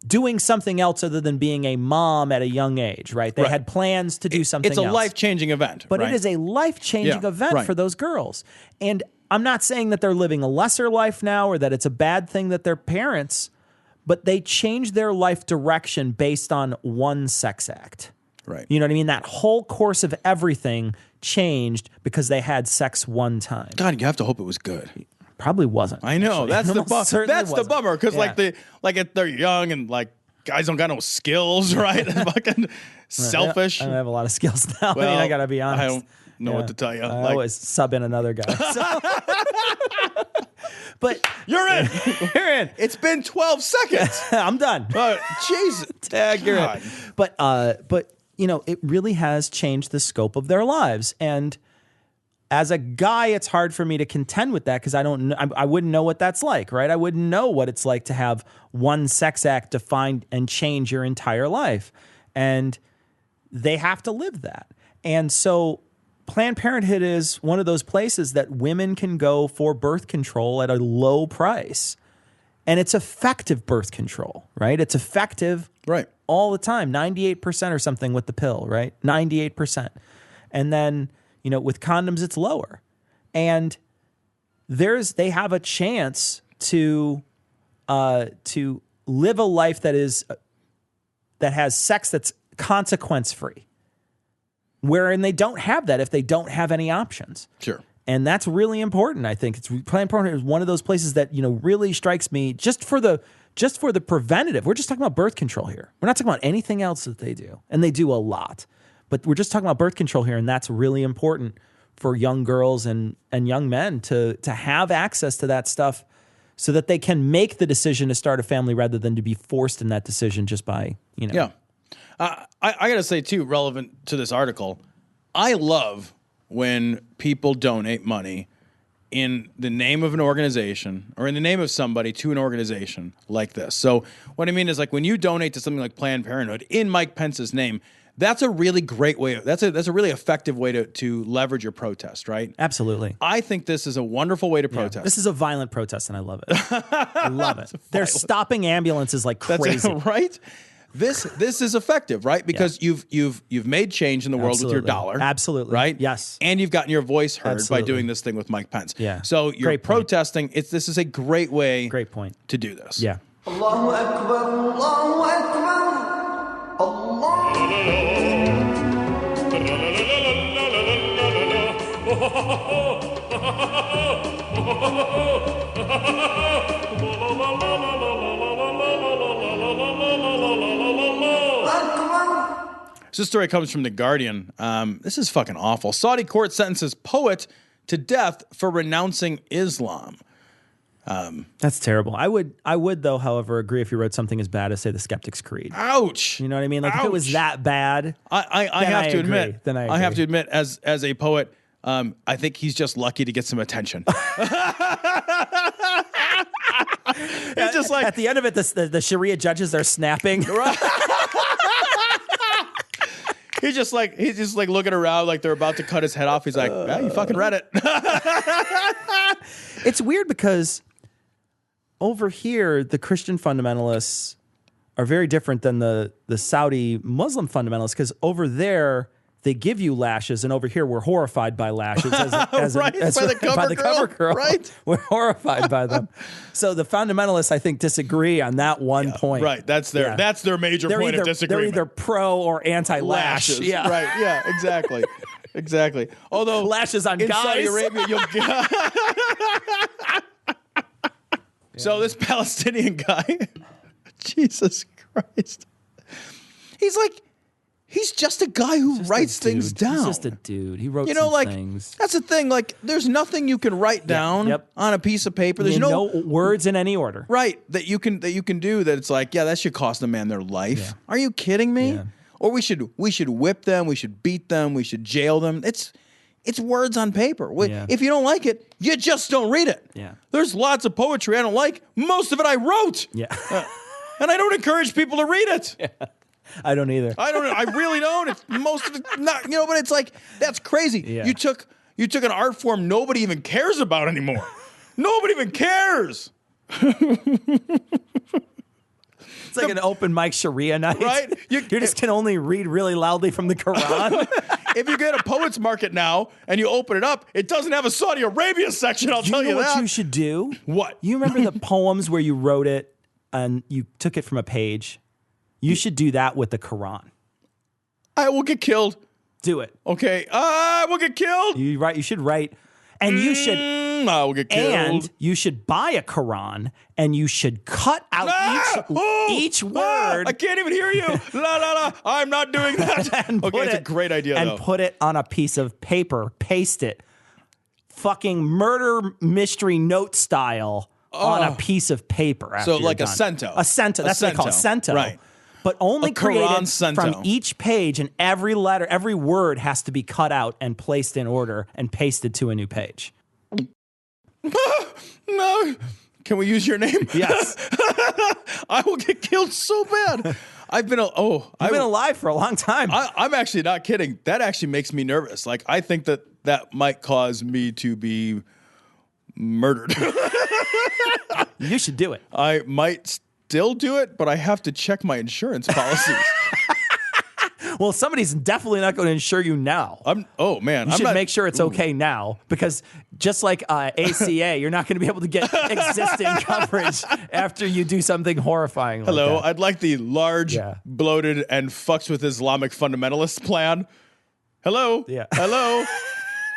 doing something else other than being a mom at a young age, right? They had plans to do something else. It's a life-changing event. But it is a life-changing event for those girls. And I'm not saying that they're living a lesser life now or that it's a bad thing that they're parents, but they changed their life direction based on one sex act. Right. You know what I mean? That whole course of everything changed because they had sex one time. God, you have to hope it was good. Probably wasn't. I know. Actually. That's the bummer because if they're young and guys don't got no skills, right? Fucking selfish. I don't have a lot of skills now. Well, I got to be honest. I don't know what to tell you. I always sub in another guy. So. But you're in. You're in. It's been 12 seconds. I'm done. Jesus. You're in. But it really has changed the scope of their lives. And as a guy, it's hard for me to contend with that because I wouldn't know what that's like, right? I wouldn't know what it's like to have one sex act define and change your entire life. And they have to live that. And so Planned Parenthood is one of those places that women can go for birth control at a low price. And it's effective birth control, right? It's effective all the time, 98% or something with the pill, right? 98%. And then, with condoms, it's lower. And they have a chance to live a life that has sex that's consequence-free. Wherein they don't have that if they don't have any options. Sure. And that's really important, I think. Planned Parenthood is one of those places that, really strikes me just for the preventative. We're just talking about birth control here. We're not talking about anything else that they do. And they do a lot. But we're just talking about birth control here, and that's really important for young girls and young men to have access to that stuff so that they can make the decision to start a family rather than to be forced in that decision just by, Yeah. I got to say, too, relevant to this article, I love when people donate money in the name of an organization or in the name of somebody to an organization like this. So what I mean is when you donate to something like Planned Parenthood in Mike Pence's name, that's a really great way. That's a really effective way to leverage your protest, right? Absolutely. I think this is a wonderful way to protest. This is a violent protest, and I love it. I love it. They're stopping ambulances like crazy. Right? This is effective, right? Because you've made change in the world with your dollar. Absolutely. Right? Yes. And you've gotten your voice heard by doing this thing with Mike Pence. Yeah. So you're Great protesting. This is a great way to do this. Yeah. Allahu Akbar, Allahu Akbar, This story comes from The Guardian. This is fucking awful. Saudi court sentences poet to death for renouncing Islam. That's terrible. I would though, however, agree if you wrote something as bad as, say, the Skeptic's Creed. Ouch. You know what I mean? Like, if it was that bad, I have to admit, as a poet, I think he's just lucky to get some attention. It's just like at the end of it, the Sharia judges are snapping. He's just like looking around like they're about to cut his head off. He's like, yeah, you fucking read it. It's weird because over here, the Christian fundamentalists are very different than the Saudi Muslim fundamentalists, because over there, they give you lashes, and over here, we're horrified by lashes. By the CoverGirl. Right? We're horrified by them. So the fundamentalists, I think, disagree on that one point. Right. That's their major point of disagreement. They're either pro or anti-lash. Lashes. Yeah. Right. Yeah, exactly. Exactly. Although lashes on in guys. Saudi Arabia, you'll get... So this Palestinian guy, Jesus Christ, he's just a guy who writes things down. He's just a dude. He wrote things. That's the thing. Like, there's nothing you can write down on a piece of paper. There's no words in any order. Right. That you can do that. It's like, yeah, that should cost a man their life. Yeah. Are you kidding me? Yeah. Or we should whip them. We should beat them. We should jail them. It's words on paper. If you don't like it, you just don't read it. Yeah. There's lots of poetry I don't like. Most of it I wrote. Yeah. And I don't encourage people to read it. Yeah. I don't either. I really don't. It's most of it not, but it's like, that's crazy. Yeah. You took an art form nobody even cares about anymore. Nobody even cares. It's like an open mic Sharia night. Right? You just can only read really loudly from the Quran. If you get a poets market now and you open it up, it doesn't have a Saudi Arabia section, I'll tell you that. You know what you should do? What? You remember the poems where you wrote it and you took it from a page? You should do that with the Quran. I will get killed. Do it. Okay. I will get killed. You should write. And you should. I will get killed. And you should buy a Quran and you should cut out each word. I can't even hear you. La la la. I'm not doing that. Okay, it's a great idea though. And put it on a piece of paper. Paste it. Fucking murder mystery note style on a piece of paper. So like a cento. A cento. That's what they call it. Cento. Right. But only created from each page, and every letter, every word has to be cut out and placed in order and pasted to a new page. No. Can we use your name? Yes. I will get killed so bad. I've been alive for a long time. I'm actually not kidding. That actually makes me nervous. Like, I think that might cause me to be murdered. You should do it. I might still do it, but I have to check my insurance policies. Well, somebody's definitely not going to insure you now. You should make sure it's okay now, because just like ACA, you're not going to be able to get existing coverage after you do something horrifying. Hello, like that. I'd like the large, bloated, and fucks with Islamic fundamentalist plan. Hello? Yeah. Hello?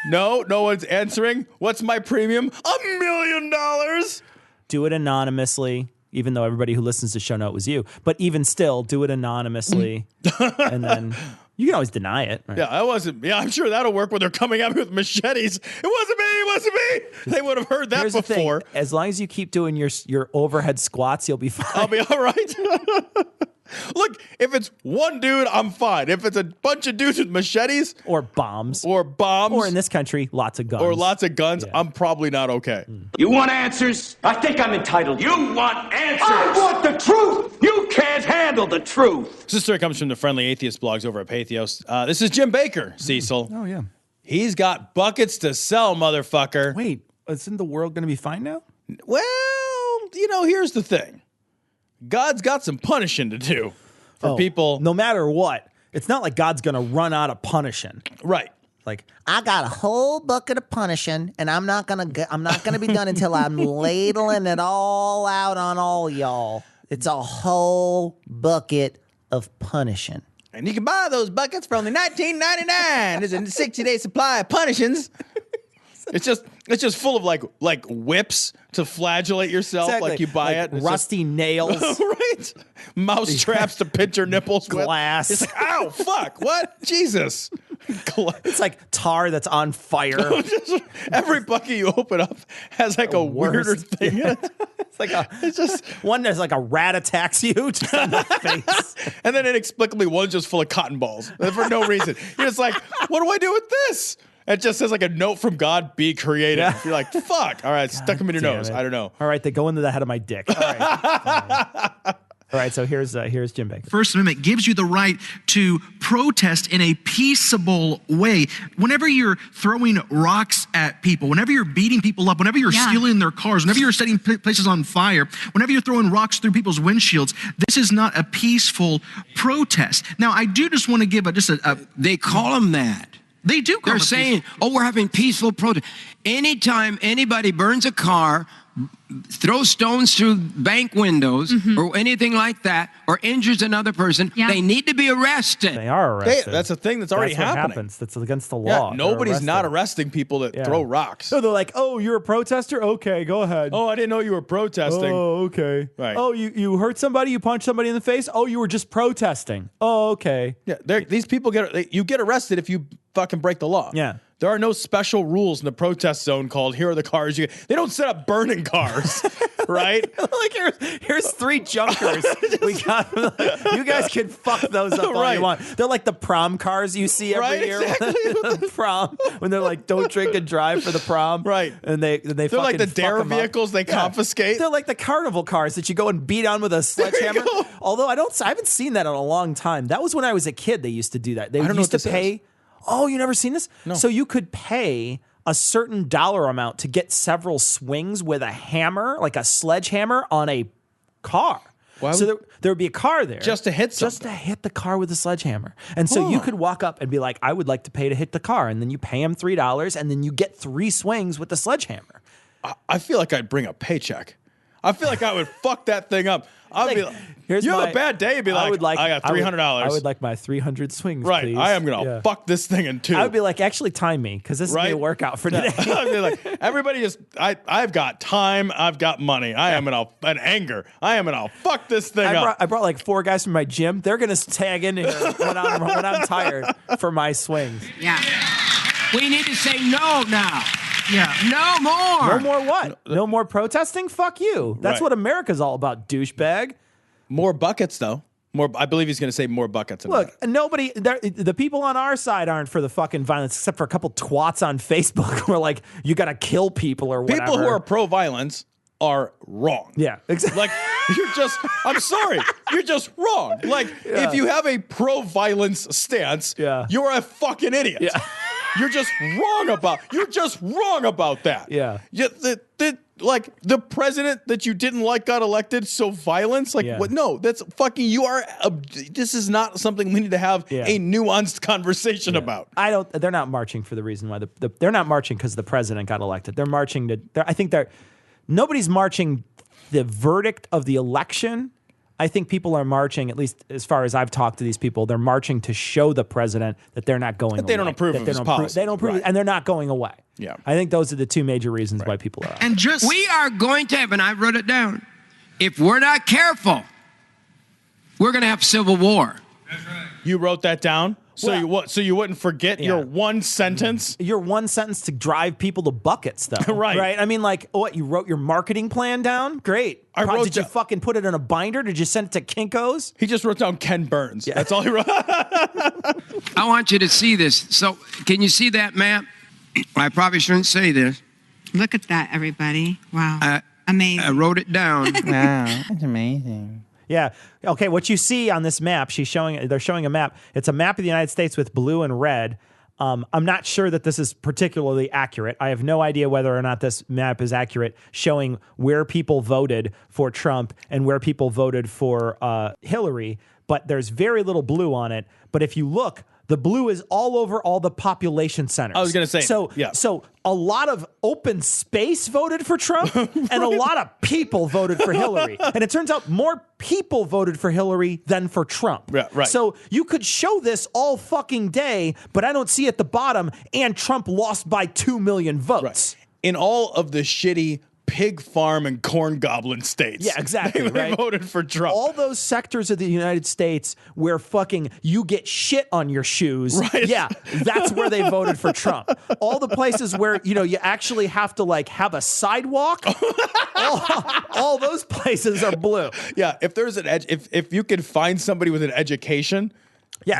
No one's answering. What's my premium? $1 million. Do it anonymously. Even though everybody who listens to the show know it was you. But even still, do it anonymously. And then you can always deny it. Right? Yeah, I wasn't. Yeah, I'm sure that'll work when they're coming at me with machetes. It wasn't me. They would have heard that before. As long as you keep doing your overhead squats, you'll be fine. I'll be all right. Look, if it's one dude, I'm fine. If it's a bunch of dudes with machetes or bombs, or in this country, lots of guns, I'm probably not okay. You want answers? I think I'm entitled. You want answers? I want the truth. You can't handle the truth. This story comes from the Friendly Atheist blogs over at Pathos. This is Jim Bakker, Cecil. Oh, yeah. He's got buckets to sell, motherfucker. Wait, isn't the world going to be fine now? Well, here's the thing. God's got some punishing to do for people. No matter what. It's not like God's going to run out of punishing. Right. Like, I got a whole bucket of punishing, and I'm not gonna be done until I'm ladling it all out on all y'all. It's a whole bucket of punishing. And you can buy those buckets for only $19.99. There's a 60-day supply of punishings. It's just full of like whips to flagellate yourself, exactly. Like you buy it. Rusty nails. Right? Mouse traps to pinch your nipples glass. With. It's like, ow, fuck, what? Jesus. It's like tar that's on fire. Every bucket you open up has like a weirder thing in it. It's just one there's like a rat attacks you just on the face. And then inexplicably one's just full of cotton balls for no reason. You're just like, what do I do with this? It just says like a note from God, be creative. Yeah. You're like, fuck. All right, stuck them in your nose. it. I don't know. All right, they go into the head of my dick. All right. All right, so here's Jim Bakker. First Amendment gives you the right to protest in a peaceable way. Whenever you're throwing rocks at people, whenever you're beating people up, whenever you're stealing their cars, whenever you're setting places on fire, whenever you're throwing rocks through people's windshields, this is not a peaceful protest. Now, I do just want to give They call them that. They do call They're them saying, we're having peaceful protest. Anytime anybody burns a car, throws stones through bank windows or anything like that, or injures another person, they need to be arrested. They are arrested. That's a thing that's already happening. What happens. That's against the law. Yeah, nobody's not arresting people that throw rocks. So they're like, oh, you're a protester? Okay, go ahead. Oh, I didn't know you were protesting. Oh, okay. Right. Oh, you hurt somebody? You punched somebody in the face? Oh, you were just protesting. Oh, okay. Yeah, these people you get arrested if you fucking break the law. Yeah. There are no special rules in the protest zone called here are the cars you get. They don't set up burning cars, right? Like here's 3 junkers. We got you guys can fuck those up all you want. They're like the prom cars you see every year. Exactly. Prom when they're like don't drink and drive for the prom. Right. And they're like the dare vehicles they confiscate. They're like the carnival cars that you go and beat on with a sledgehammer. Although I haven't seen that in a long time. That was when I was a kid they used to do that. They used to pay. Oh, you never seen this? No. So you could pay a certain dollar amount to get several swings with a hammer, like a sledgehammer, on a car. So there would be a car there. Just to hit something. Just to hit the car with a sledgehammer. And so you could walk up and be like, I would like to pay to hit the car. And then you pay them $3, and then you get 3 swings with the sledgehammer. I feel like I'd bring a paycheck. I feel like I would fuck that thing up. I'd be like, you have a bad day, you'd be like, I got $300. I would like my 300 swings, right, please. I am going to fuck this thing in 2. I would be like, actually time me, because this is going to work out for today. I'd be like, everybody just, I've got time, I've got money, I am going to, and anger, I am going to fuck this thing up. I brought like 4 guys from my gym. They're going to tag in here when I'm tired for my swings. Yeah. We need to say no now. Yeah. No more. No more what? No more protesting? Fuck you. That's what America's all about, douchebag. More buckets, though. I believe he's going to say more buckets. Look, the people on our side aren't for the fucking violence, except for a couple twats on Facebook who are like, you got to kill people or whatever. People who are pro-violence are wrong. Yeah, exactly. Like, I'm sorry, you're just wrong. Like, if you have a pro-violence stance, you're a fucking idiot. Yeah. You're just wrong about that. Yeah. Like the president that you didn't like got elected, so violence? Like what? No, that's fucking, this is not something we need to have a nuanced conversation about. They're not marching for the reason why they're not marching because the president got elected. They're marching nobody's marching the verdict of the election. I think people are marching, at least as far as I've talked to these people, they're marching to show the president that they're not going away. They don't approve of his policy. They don't approve it, and they're not going away. Yeah. I think those are the 2 major reasons why people are out. And we are going to have, and I wrote it down, if we're not careful, we're going to have civil war. That's right. You wrote that down? So you wouldn't forget your one sentence? Your one sentence to drive people to buckets, though. Right. I mean, like, what, you wrote your marketing plan down? Great. Did you fucking put it in a binder? Did you send it to Kinko's? He just wrote down Ken Burns. Yeah. That's all he wrote. I want you to see this. So, can you see that map? I probably shouldn't say this. Look at that, everybody. Wow. Amazing. I wrote it down. Wow, that's amazing. Yeah. Okay, what you see on this map, they're showing a map. It's a map of the United States with blue and red. I'm not sure that this is particularly accurate. I have no idea whether or not this map is accurate, showing where people voted for Trump and where people voted for Hillary, but there's very little blue on it. But if you look, the blue is all over all the population centers. I was going to say. So a lot of open space voted for Trump and a lot of people voted for Hillary. And it turns out more people voted for Hillary than for Trump. Yeah, right. So you could show this all fucking day, but I don't see at the bottom, and Trump lost by 2 million votes. Right. In all of the shitty pig farm and corn goblin states. Yeah, exactly. They voted for Trump. All those sectors of the United States where fucking you get shit on your shoes. Right. Yeah, that's where they voted for Trump. All the places where, you actually have to like have a sidewalk. all those places are blue. Yeah, if there's if you can find somebody with an education,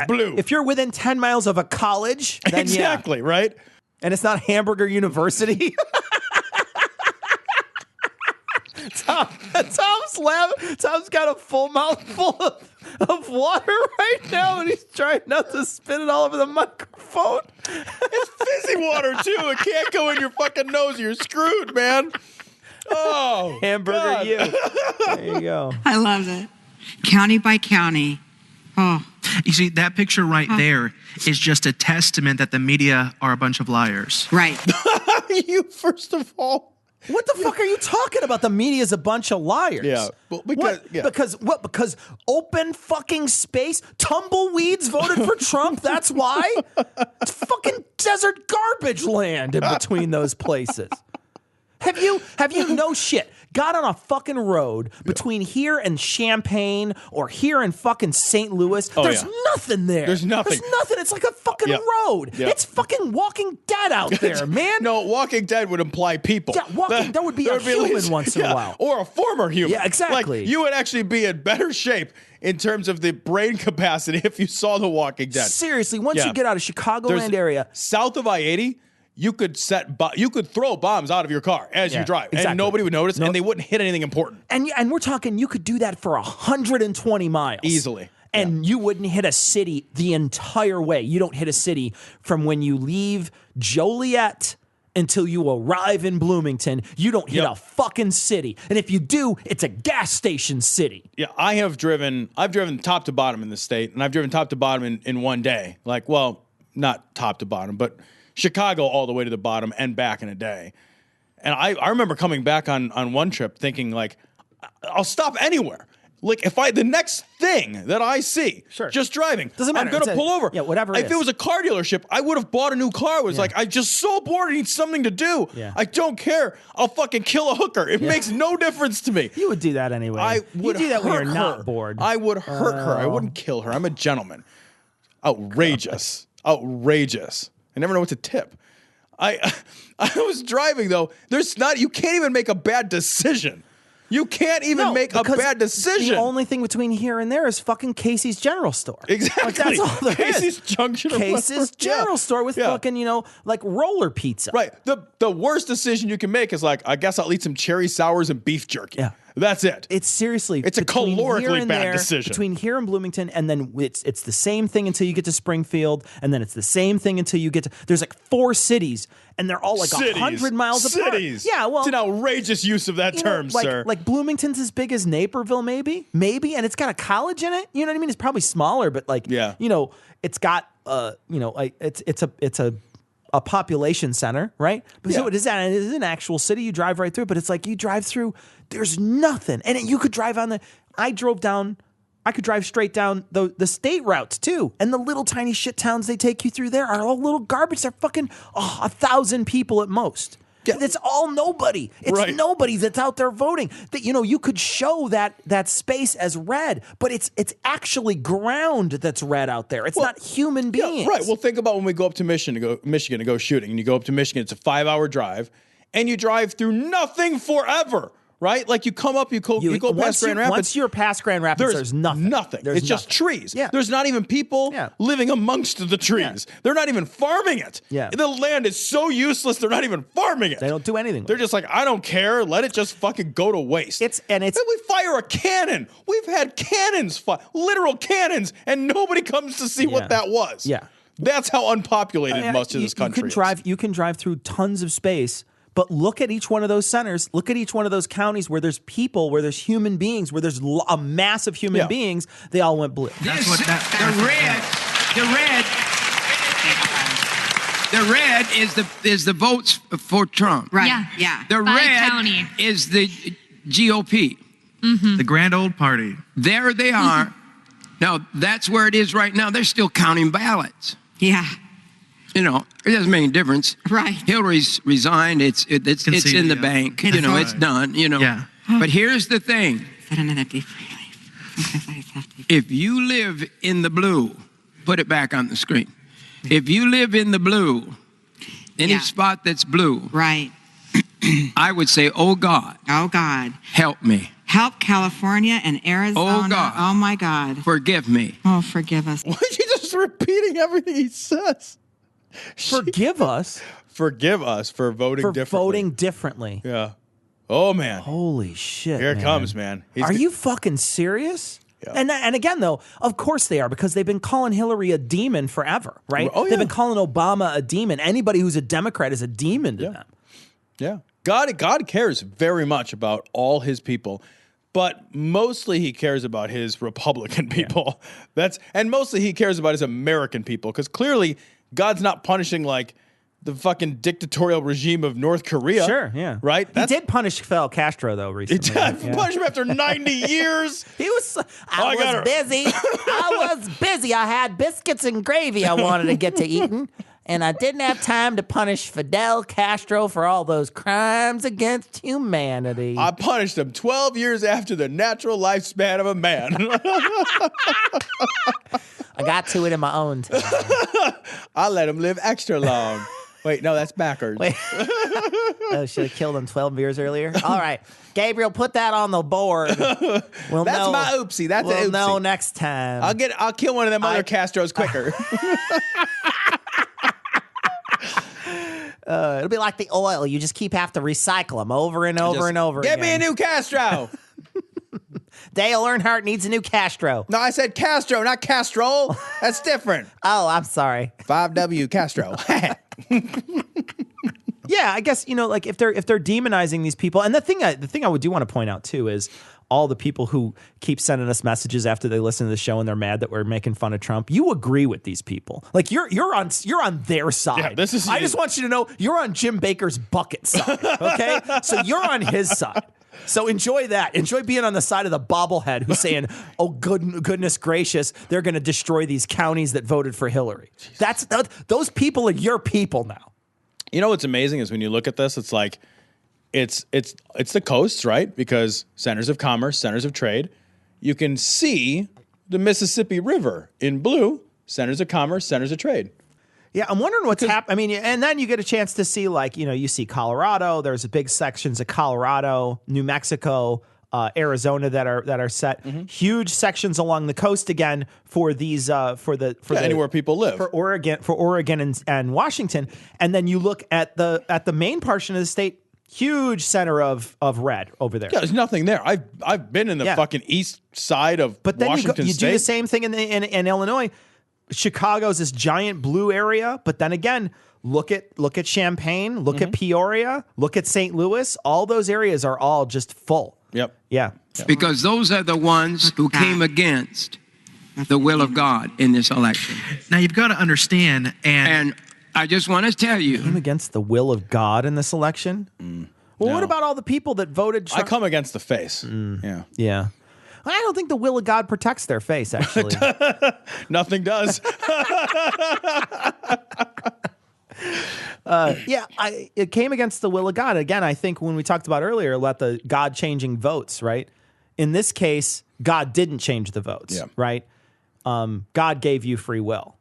blue. If you're within 10 miles of a college, then exactly, right? And it's not Hamburger University. Tom's got a full mouthful of water right now, and he's trying not to spit it all over the microphone. It's fizzy water, too. It can't go in your fucking nose. You're screwed, man. Oh, Hamburger God. you. There you go. I love it. County by county. Oh. You see, that picture right there is just a testament that the media are a bunch of liars. Right. You, first of all. What the fuck are you talking about? The media's a bunch of liars. Yeah. Well, Because open fucking space? Tumbleweeds voted for Trump? That's why? It's fucking desert garbage land in between those places. Have you no shit got on a fucking road between here and Champaign or here and fucking St. Louis? There's nothing there. There's nothing. There's nothing. It's like a fucking road. Yep. It's fucking Walking Dead out there, man. No, Walking Dead would imply people. Yeah, that would be a human once in a while. Or a former human. Yeah, exactly. Like, you would actually be in better shape in terms of the brain capacity if you saw The Walking Dead. Seriously, once you get out of Chicagoland area. South of I-80, you could throw bombs out of your car as you drive, and nobody would notice, and they wouldn't hit anything important. And we're talking, you could do that for 120 miles. Easily. And you wouldn't hit a city the entire way. You don't hit a city from when you leave Joliet until you arrive in Bloomington. You don't hit a fucking city. And if you do, it's a gas station city. Yeah, I've driven top to bottom in the state, and I've driven top to bottom in one day. Like, well, not top to bottom, but Chicago all the way to the bottom and back in a day. And I remember coming back on one trip thinking, like, I'll stop anywhere. Like, the next thing that I see, just driving, doesn't matter. I'm going to pull over. Yeah, whatever If it was a car dealership, I would have bought a new car. It was like, I'm just so bored. I need something to do. Yeah. I don't care. I'll fucking kill a hooker. It makes no difference to me. You would do that anyway. I would do that when you're hurt not her. bored. I would hurt her. I wouldn't kill her. I'm a gentleman. Outrageous. Outrageous. I never know what to tip. I was driving, though. You can't even make a bad decision. You can't even make a bad decision. The only thing between here and there is fucking Casey's General Store. Exactly. Like, that's all there Casey's is. Junction. Casey's General Store with fucking, like roller pizza. Right. The worst decision you can make is like, I guess I'll eat some cherry sours and beef jerky. Yeah. That's it. It's seriously. It's a calorically bad decision. Between here and Bloomington, and then it's the same thing until you get to Springfield, and then it's the same thing until you get to. There's like 4 cities, and they're all like 100 miles apart. Cities. Yeah, well, it's an outrageous use of that term, sir. Like Bloomington's as big as Naperville, maybe, and it's got a college in it. You know what I mean? It's probably smaller, but it's got it's a population center, right? But so it is an actual city. You drive right through, but it's like you drive through. There's nothing, and you could drive on I could drive straight down the state routes too, and the little tiny shit towns they take you through there are all little garbage. They're fucking 1,000 people at most. Yeah. It's all nobody. It's nobody that's out there voting. That you could show that space as red, but it's actually ground that's red out there. It's not human beings. Yeah, right. Well, think about when we go up to Michigan to go shooting, and you go up to Michigan. It's a 5-hour drive, and you drive through nothing forever. Right? Like you come up, you go past Grand Rapids. Once you're past Grand Rapids, there's nothing. It's just trees. Yeah. There's not even people living amongst the trees. Yeah. They're not even farming it. Yeah. The land is so useless, they're not even farming it. They don't do anything. They're just like, I don't care. Let it just fucking go to waste. And we fire a cannon. We've had cannons, literal cannons, and nobody comes to see what that was. Yeah. That's how unpopulated most of this country is. You can drive through tons of space. But look at each one of those centers. Look at each one of those counties where there's people, where there's human beings, where there's a mass of human beings. They all went blue. That's what the red is the votes for Trump. Right. Yeah. The red is the GOP. Mm-hmm. The grand old party. There they are. Mm-hmm. Now that's where it is right now. They're still counting ballots. Yeah. It doesn't make a difference. Right. Hillary's resigned. It's in the bank. It's done. Yeah. But here's the thing. If you live in the blue, put it back on the screen. If you live in the blue, any spot that's blue, right, I would say, oh God, help me. Help California and Arizona. Oh God. Oh my God. Forgive me. Oh, forgive us. Why is he just repeating everything he says? Forgive us. Forgive us for voting differently. Yeah. Oh, man. Holy shit. Here it comes, man. Are you fucking serious? Yeah. And again, though, of course they are, because they've been calling Hillary a demon forever, right? Oh, yeah. They've been calling Obama a demon. Anybody who's a Democrat is a demon to them. Yeah. God cares very much about all his people, but mostly he cares about his Republican people. And mostly he cares about his American people, because clearly God's not punishing like the fucking dictatorial regime of North Korea. Sure, yeah. Right? He did punish Fidel Castro, though, recently. He did punish him after 90 years. I was busy. I was busy. I had biscuits and gravy I wanted to get to eating, and I didn't have time to punish Fidel Castro for all those crimes against humanity. I punished him 12 years after the natural lifespan of a man. I got to it in my own time. I let him live extra long. Wait, no, that's backwards. Wait. Oh, should have killed him 12 years earlier. All right, Gabriel, put that on the board. That's my oopsie. That's an oopsie. We'll know next time. I'll kill one of them other Castros quicker. It'll be like the oil. You just have to recycle them over and over and over again. Get me a new Castro. Dale Earnhardt needs a new Castro. No, I said Castro, not Castrol. That's different. Oh, I'm sorry. 5W Castro. Yeah, I guess, like if they're demonizing these people, and the thing I do want to point out too is all the people who keep sending us messages after they listen to the show and they're mad that we're making fun of Trump. You agree with these people. Like you're on their side. Yeah, I just want you to know you're on Jim Bakker's bucket side. Okay? So you're on his side. So enjoy that. Enjoy being on the side of the bobblehead who's saying, "Oh, goodness gracious, they're going to destroy these counties that voted for Hillary." Those people are your people now. You know what's amazing is when you look at this, it's like it's the coasts, right? Because centers of commerce, centers of trade. You can see the Mississippi River in blue, centers of commerce, centers of trade. Yeah, I'm wondering what's happening. I mean, and then you get a chance to see, you see Colorado. There's big sections of Colorado, New Mexico, Arizona that are set. Mm-hmm. Huge sections along the coast again for these for anywhere people live for Oregon and Washington. And then you look at the main portion of the state. Huge center of red over there. Yeah, there's nothing there. I've been in the fucking east side of Washington you State. do the same thing in Illinois. Chicago's this giant blue area, but then again, look at Champaign, look at Peoria, look at St. Louis. All those areas are all just full. Yep. Yeah. Because those are the ones who came against the will of God in this election. Now you've got to understand, and I just want to tell you, came against the will of God in this election. Well, what about all the people that voted Trump? I come against the face. Yeah. I don't think the will of God protects their face, actually. Nothing does. It came against the will of God. Again, I think when we talked about earlier about the God changing votes, right? In this case, God didn't change the votes, right? God gave you free will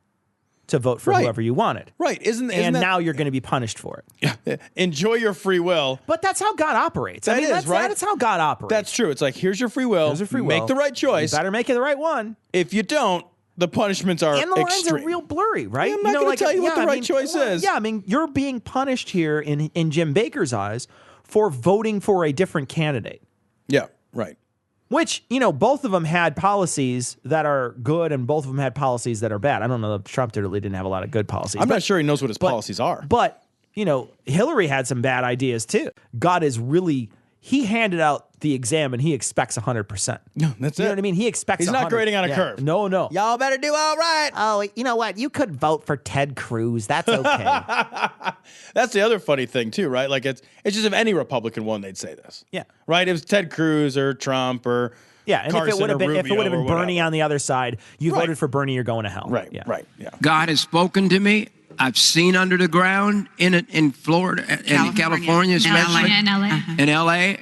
to vote for whoever you wanted. Right. Isn't and that, now you're going to be punished for it. Yeah. Enjoy your free will. But that's how God operates. That's how God operates. That's true. It's like, here's your free will. Here's your free will. Make the right choice. You better make it the right one. If you don't, the punishments are and the extreme. lines are real blurry, right? Yeah, I'm not going to tell you what the right choice is. Yeah, I mean, you're being punished here in Jim Bakker's eyes for voting for a different candidate. Yeah, right. Which, both of them had policies that are good and both of them had policies that are bad. I don't know if Trump really didn't have a lot of good policies. I'm not sure he knows what his policies are. But, Hillary had some bad ideas too. God is really, he handed out the exam and he expects 100%. No, that's You know what I mean? He expects He's not 100. grading on a curve. No. Y'all better do all right. Oh, you know what? You could vote for Ted Cruz. That's okay. That's the other funny thing too, right? Like it's just if any Republican won, they'd say this. Yeah. Right? If it's Ted Cruz or Trump or and Carson if it would have been Bernie whatever. On the other side, you voted for Bernie, you're going to hell. Right. Yeah. Right. Yeah. God has spoken to me. I've seen under the ground in Florida, in California, especially in LA. In LA.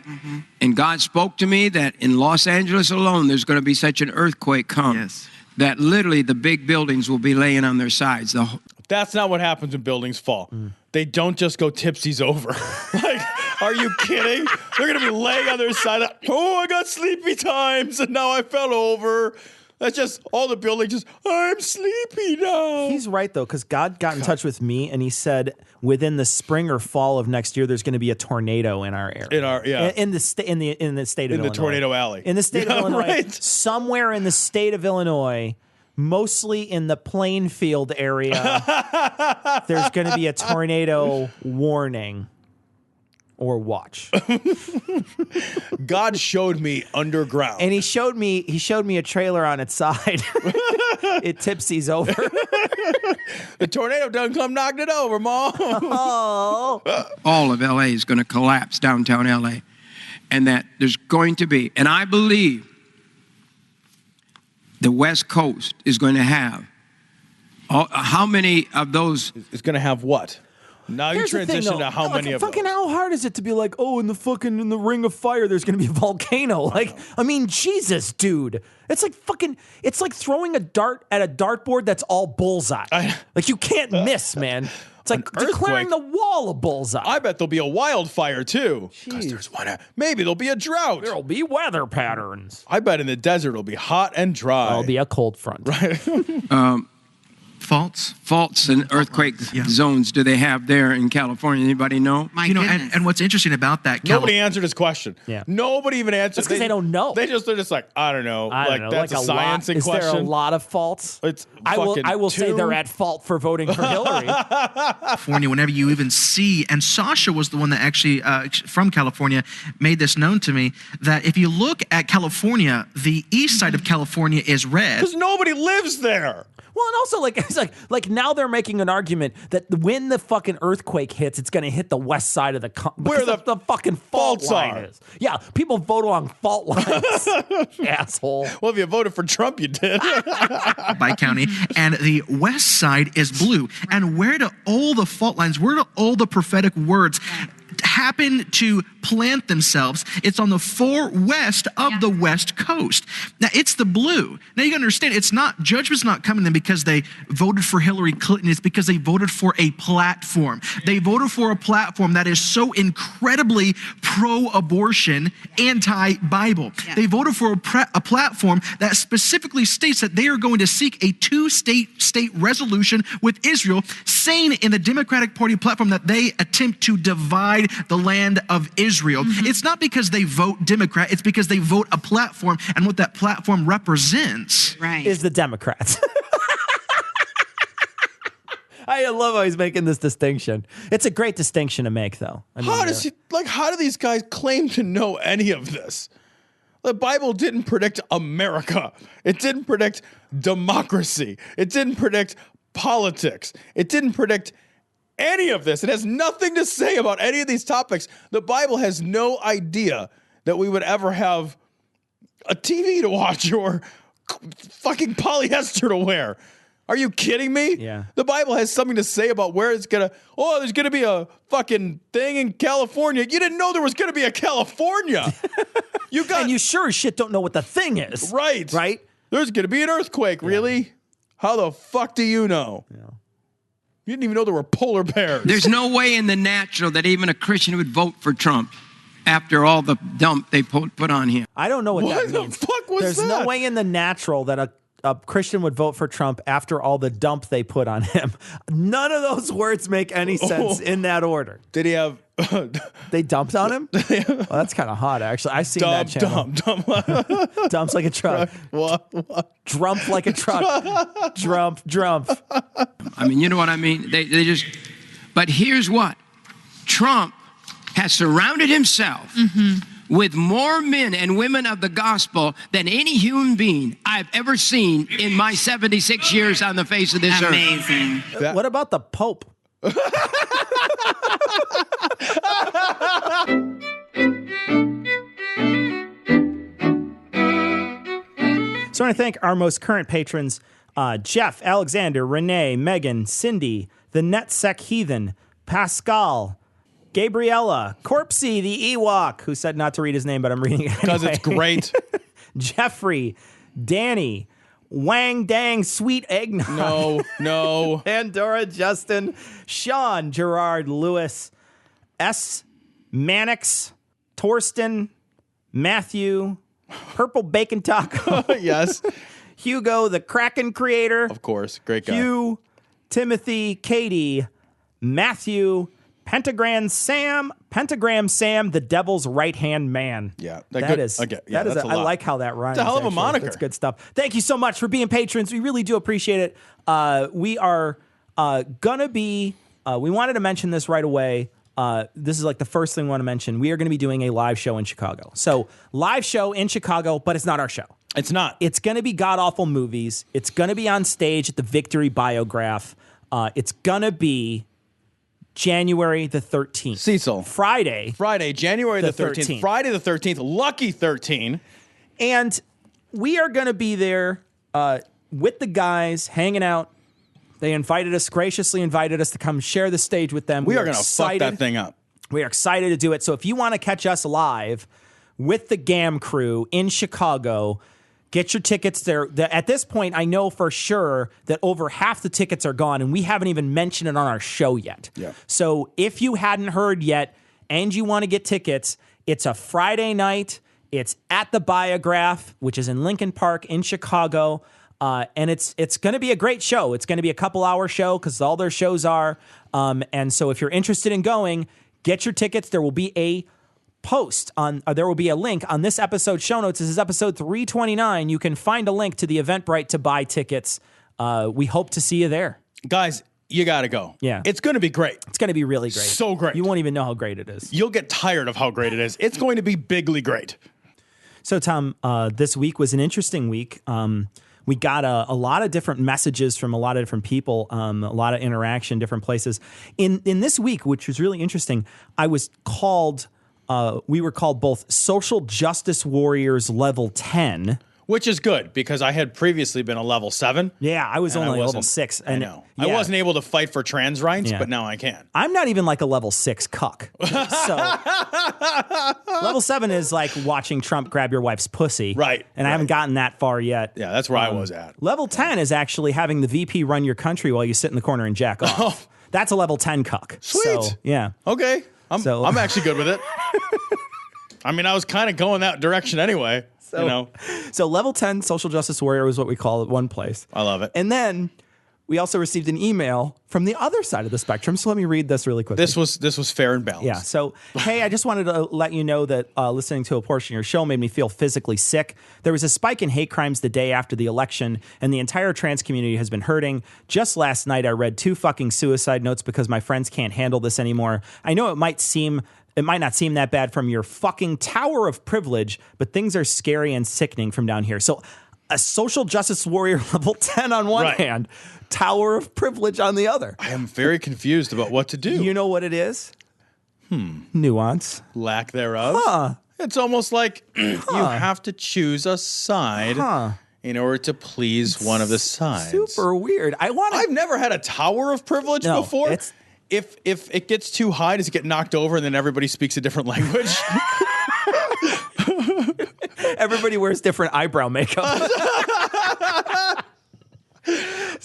And God spoke to me that in Los Angeles alone, there's going to be such an earthquake come that literally the big buildings will be laying on their sides. That's not what happens when buildings fall. They don't just go tipsies over. Like, are you kidding? They're going to be laying on their side. Oh, I got sleepy times and now I fell over. That's just all the building. Just I'm sleepy now. He's right though, because God got in touch with me and he said within the spring or fall of next year, there's going to be a tornado in our area. In the state of Illinois. In the tornado alley. In the state of Illinois. Right. Somewhere in the state of Illinois, mostly in the Plainfield area, there's going to be a tornado warning. Or watch. God showed me underground. And he showed me a trailer on its side. It tipsies over. The tornado done come knocked it over, Mom. Oh. All of LA is going to collapse, downtown LA. And that there's going to be, and I believe the West Coast is going to have, how many of those? Is going to have what? Now you transition to how many of them. Fucking how hard is it to be like, oh, in the ring of fire, there's going to be a volcano? Like, I mean, Jesus, dude. It's like throwing a dart at a dartboard that's all bullseye. Like, you can't miss, man. It's like declaring the wall a bullseye. I bet there'll be a wildfire, too. Because there's one. Maybe there'll be a drought. There'll be weather patterns. I bet in the desert it'll be hot and dry. There'll be a cold front. Right. Faults and earthquake zones do they have there in California? Anybody know? And what's interesting about that? Nobody answered his question. Yeah. Nobody even answered. That's because they don't know. They're just like, I don't know. That's a sciencing question. Is there a lot of faults? I will say they're at fault for voting for Hillary. California, whenever you even see, and Sasha was the one that actually from California made this known to me, that if you look at California, the east side of California is red. Because nobody lives there. Well, and also, it's like now they're making an argument that when the fucking earthquake hits, it's going to hit the west side of where the fucking fault line are. is. Yeah, people vote along fault lines. Asshole. Well, if you voted for Trump, you did. By county, and the west side is blue. And where do all the fault lines, where do all the prophetic words happen to plant themselves? It's on the far west of the West Coast. Now, it's the blue. Now, you understand, judgment's not coming to them because they voted for Hillary Clinton. It's because they voted for a platform. They voted for a platform that is so incredibly pro-abortion, anti-Bible. Yeah. They voted for a platform that specifically states that they are going to seek a two-state resolution with Israel, saying in the Democratic Party platform that they attempt to divide the land of Israel. Mm-hmm. It's not because they vote Democrat, it's because they vote a platform, and what that platform represents is the Democrats. I love how he's making this distinction. It's a great distinction to make, though. I mean, how do these guys claim to know any of this? The Bible didn't predict America. It didn't predict democracy. It didn't predict politics. It didn't predict any of this. It has nothing to say about any of these topics. The Bible has no idea that we would ever have a TV to watch or fucking polyester to wear. Are you kidding me? Yeah. The Bible has something to say about where it's going to, there's going to be a fucking thing in California. You didn't know there was going to be a California. And you sure as shit don't know what the thing is. Right. Right? There's going to be an earthquake, really? How the fuck do you know? Yeah. You didn't even know there were polar bears. There's no way in the natural that even a Christian would vote for Trump after all the dump they put on him. I don't know what that means. What the fuck was There's that? no way in the natural that a Christian would vote for Trump after all the dump they put on him. None of those words make any sense in that order. Did he have... They dumped on him? Well, that's kind of hot, actually. I've seen that channel. Dumps like a truck. What? Drump like a truck. Drump. I mean, you know what I mean? They just... But here's what. Trump has surrounded himself with more men and women of the gospel than any human being I've ever seen in my 76 years on the face of this earth. Amazing. What about the Pope? So I want to thank our most current patrons, Jeff, Alexander, Renee, Megan, Cindy, the NetSec Heathen, Pascal, Gabriella, Corpsey, the Ewok, who said not to read his name, but I'm reading it anyway. Because it's great. Jeffrey, Danny, Wang Dang, Sweet Eggnog. No. Pandora, Justin, Sean, Gerard, Lewis, S. Mannix, Torsten, Matthew, Purple Bacon Taco. Yes. Hugo, the Kraken creator. Of course. Great guy. Hugh, Timothy, Katie, Matthew, Pentagram Sam, the devil's right-hand man. Yeah. That is okay, I like how that rhymes. It's a hell of a actually. moniker. That's good stuff. Thank you so much for being patrons. We really do appreciate it. We are gonna be, we wanted to mention this right away. This is like the first thing we want to mention. We are going to be doing a live show in Chicago. So live show in Chicago, but it's not our show. It's not. It's going to be God Awful Movies. It's going to be on stage at the Victory Biograph. It's going to be January the 13th. Cecil. Friday, January the 13th. Friday the 13th. Lucky 13. And we are going to be there with the guys, hanging out. They graciously invited us to come share the stage with them. We are going to fuck that thing up. We are excited to do it. So if you want to catch us live with the GAM crew in Chicago, get your tickets there. At this point, I know for sure that over half the tickets are gone, and we haven't even mentioned it on our show yet. Yeah. So if you hadn't heard yet and you want to get tickets, it's a Friday night. It's at the Biograph, which is in Lincoln Park in Chicago. And it's going to be a great show. It's going to be a couple-hour show because all their shows are. And so if you're interested in going, get your tickets. There will be a post there will be a link on this episode show notes. This is episode 329. You can find a link to the Eventbrite to buy tickets. We hope to see you there. Guys, you got to go. Yeah. It's going to be great. It's going to be really great. So great. You won't even know how great it is. You'll get tired of how great it is. It's going to be bigly great. So, Tom, this week was an interesting week. We got a lot of different messages from a lot of different people, a lot of interaction, different places. In this week, which was really interesting, I was called, we were called both Social Justice Warriors Level 10. Which is good, because I had previously been a level 7. Yeah, I was only level 6. And I know. Yeah. I wasn't able to fight for trans rights, but now I can. I'm not even like a level 6 cuck. So level 7 is like watching Trump grab your wife's pussy. Right. And I haven't gotten that far yet. Yeah, that's where I was at. Level 10 is actually having the VP run your country while you sit in the corner and jack off. Oh. That's a level 10 cuck. Sweet. So, yeah. Okay. I'm actually good with it. I mean, I was kind of going that direction anyway. So level 10 social justice warrior was what we call it one place. I love it. And then we also received an email from the other side of the spectrum. So let me read this really quickly. This was fair and balanced. Yeah. So, hey, I just wanted to let you know that listening to a portion of your show made me feel physically sick. There was a spike in hate crimes the day after the election, and the entire trans community has been hurting. Just last night, I read 2 fucking suicide notes because my friends can't handle this anymore. I know it might not seem that bad from your fucking tower of privilege, but things are scary and sickening from down here. So a social justice warrior level 10 on one hand, tower of privilege on the other. I am very confused about what to do. You know what it is? Nuance. Lack thereof. Huh. It's almost like you have to choose a side in order to please one of the sides. Super weird. I've never had a tower of privilege before. If it gets too high, does it get knocked over and then everybody speaks a different language? Everybody wears different eyebrow makeup.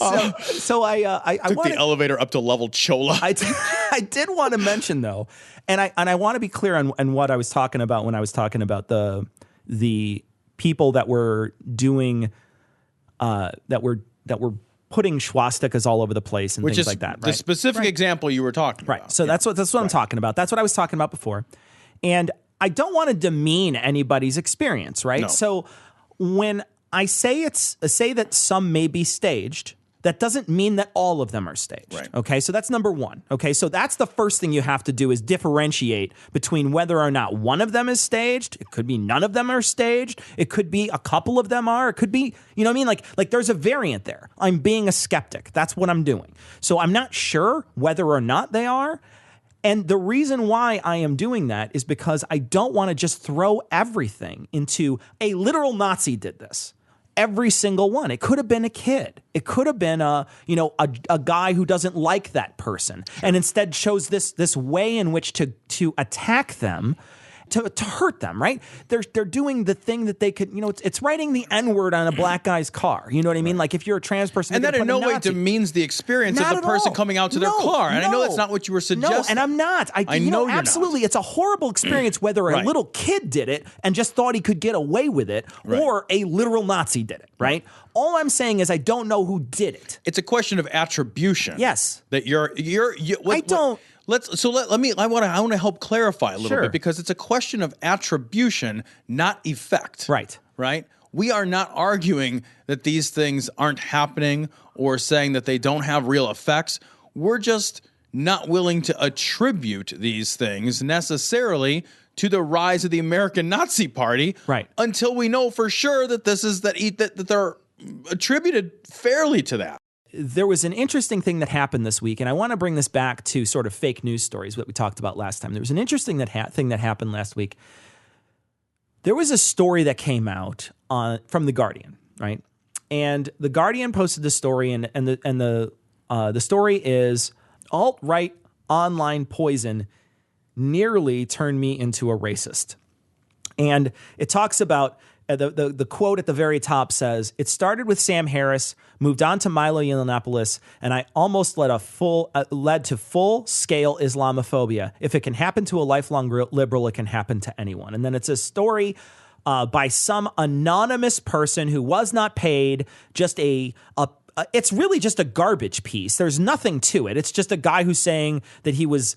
So I took the elevator up to level chola. I did want to mention though, and I want to be clear on what I was talking about when I was talking about the people that were doing that were putting swastikas all over the place and things like that. Right? The specific example you were talking about. Right. So that's what I'm talking about. That's what I was talking about before. And I don't want to demean anybody's experience, right? No. So when I say that some may be staged, that doesn't mean that all of them are staged. Right. Okay, so that's number one. Okay, so that's the first thing you have to do is differentiate between whether or not one of them is staged. It could be none of them are staged. It could be a couple of them are. It could be, you know what I mean? Like there's a variant there. I'm being a skeptic. That's what I'm doing. So I'm not sure whether or not they are. And the reason why I am doing that is because I don't want to just throw everything into a literal Nazi did this. Every single one. It could have been a kid. It could have been a guy who doesn't like that person and instead chose this way in which to attack them. to hurt them, right? They're doing the thing that they could, it's writing the N-word on a black guy's car. You know what I mean? Like if you're a trans person, and that in no way demeans the experience of the person coming out to their car. And I know that's not what you were suggesting. No, and I'm not. I know you're absolutely. Not. It's a horrible experience whether a little kid did it and just thought he could get away with it, or a literal Nazi did it, right? All I'm saying is I don't know who did it. It's a question of attribution. Yes. That I want to help clarify a little bit, because it's a question of attribution, not effect. Right. Right? We are not arguing that these things aren't happening or saying that they don't have real effects. We're just not willing to attribute these things necessarily to the rise of the American Nazi Party, right? Until we know for sure that that they're attributed fairly to that. There was an interesting thing that happened this week, and I want to bring this back to sort of fake news stories that we talked about last time. There was an interesting thing that happened last week. There was a story that came out from The Guardian, right? And The Guardian posted the story, and the story is alt-right online poison nearly turned me into a racist. And it talks about the quote at the very top says, "It started with Sam Harris, moved on to Milo Yiannopoulos, and I almost led to full-scale Islamophobia. If it can happen to a lifelong liberal, it can happen to anyone." And then it's a story by some anonymous person who was not paid, just it's really just a garbage piece. There's nothing to it. It's just a guy who's saying that he was,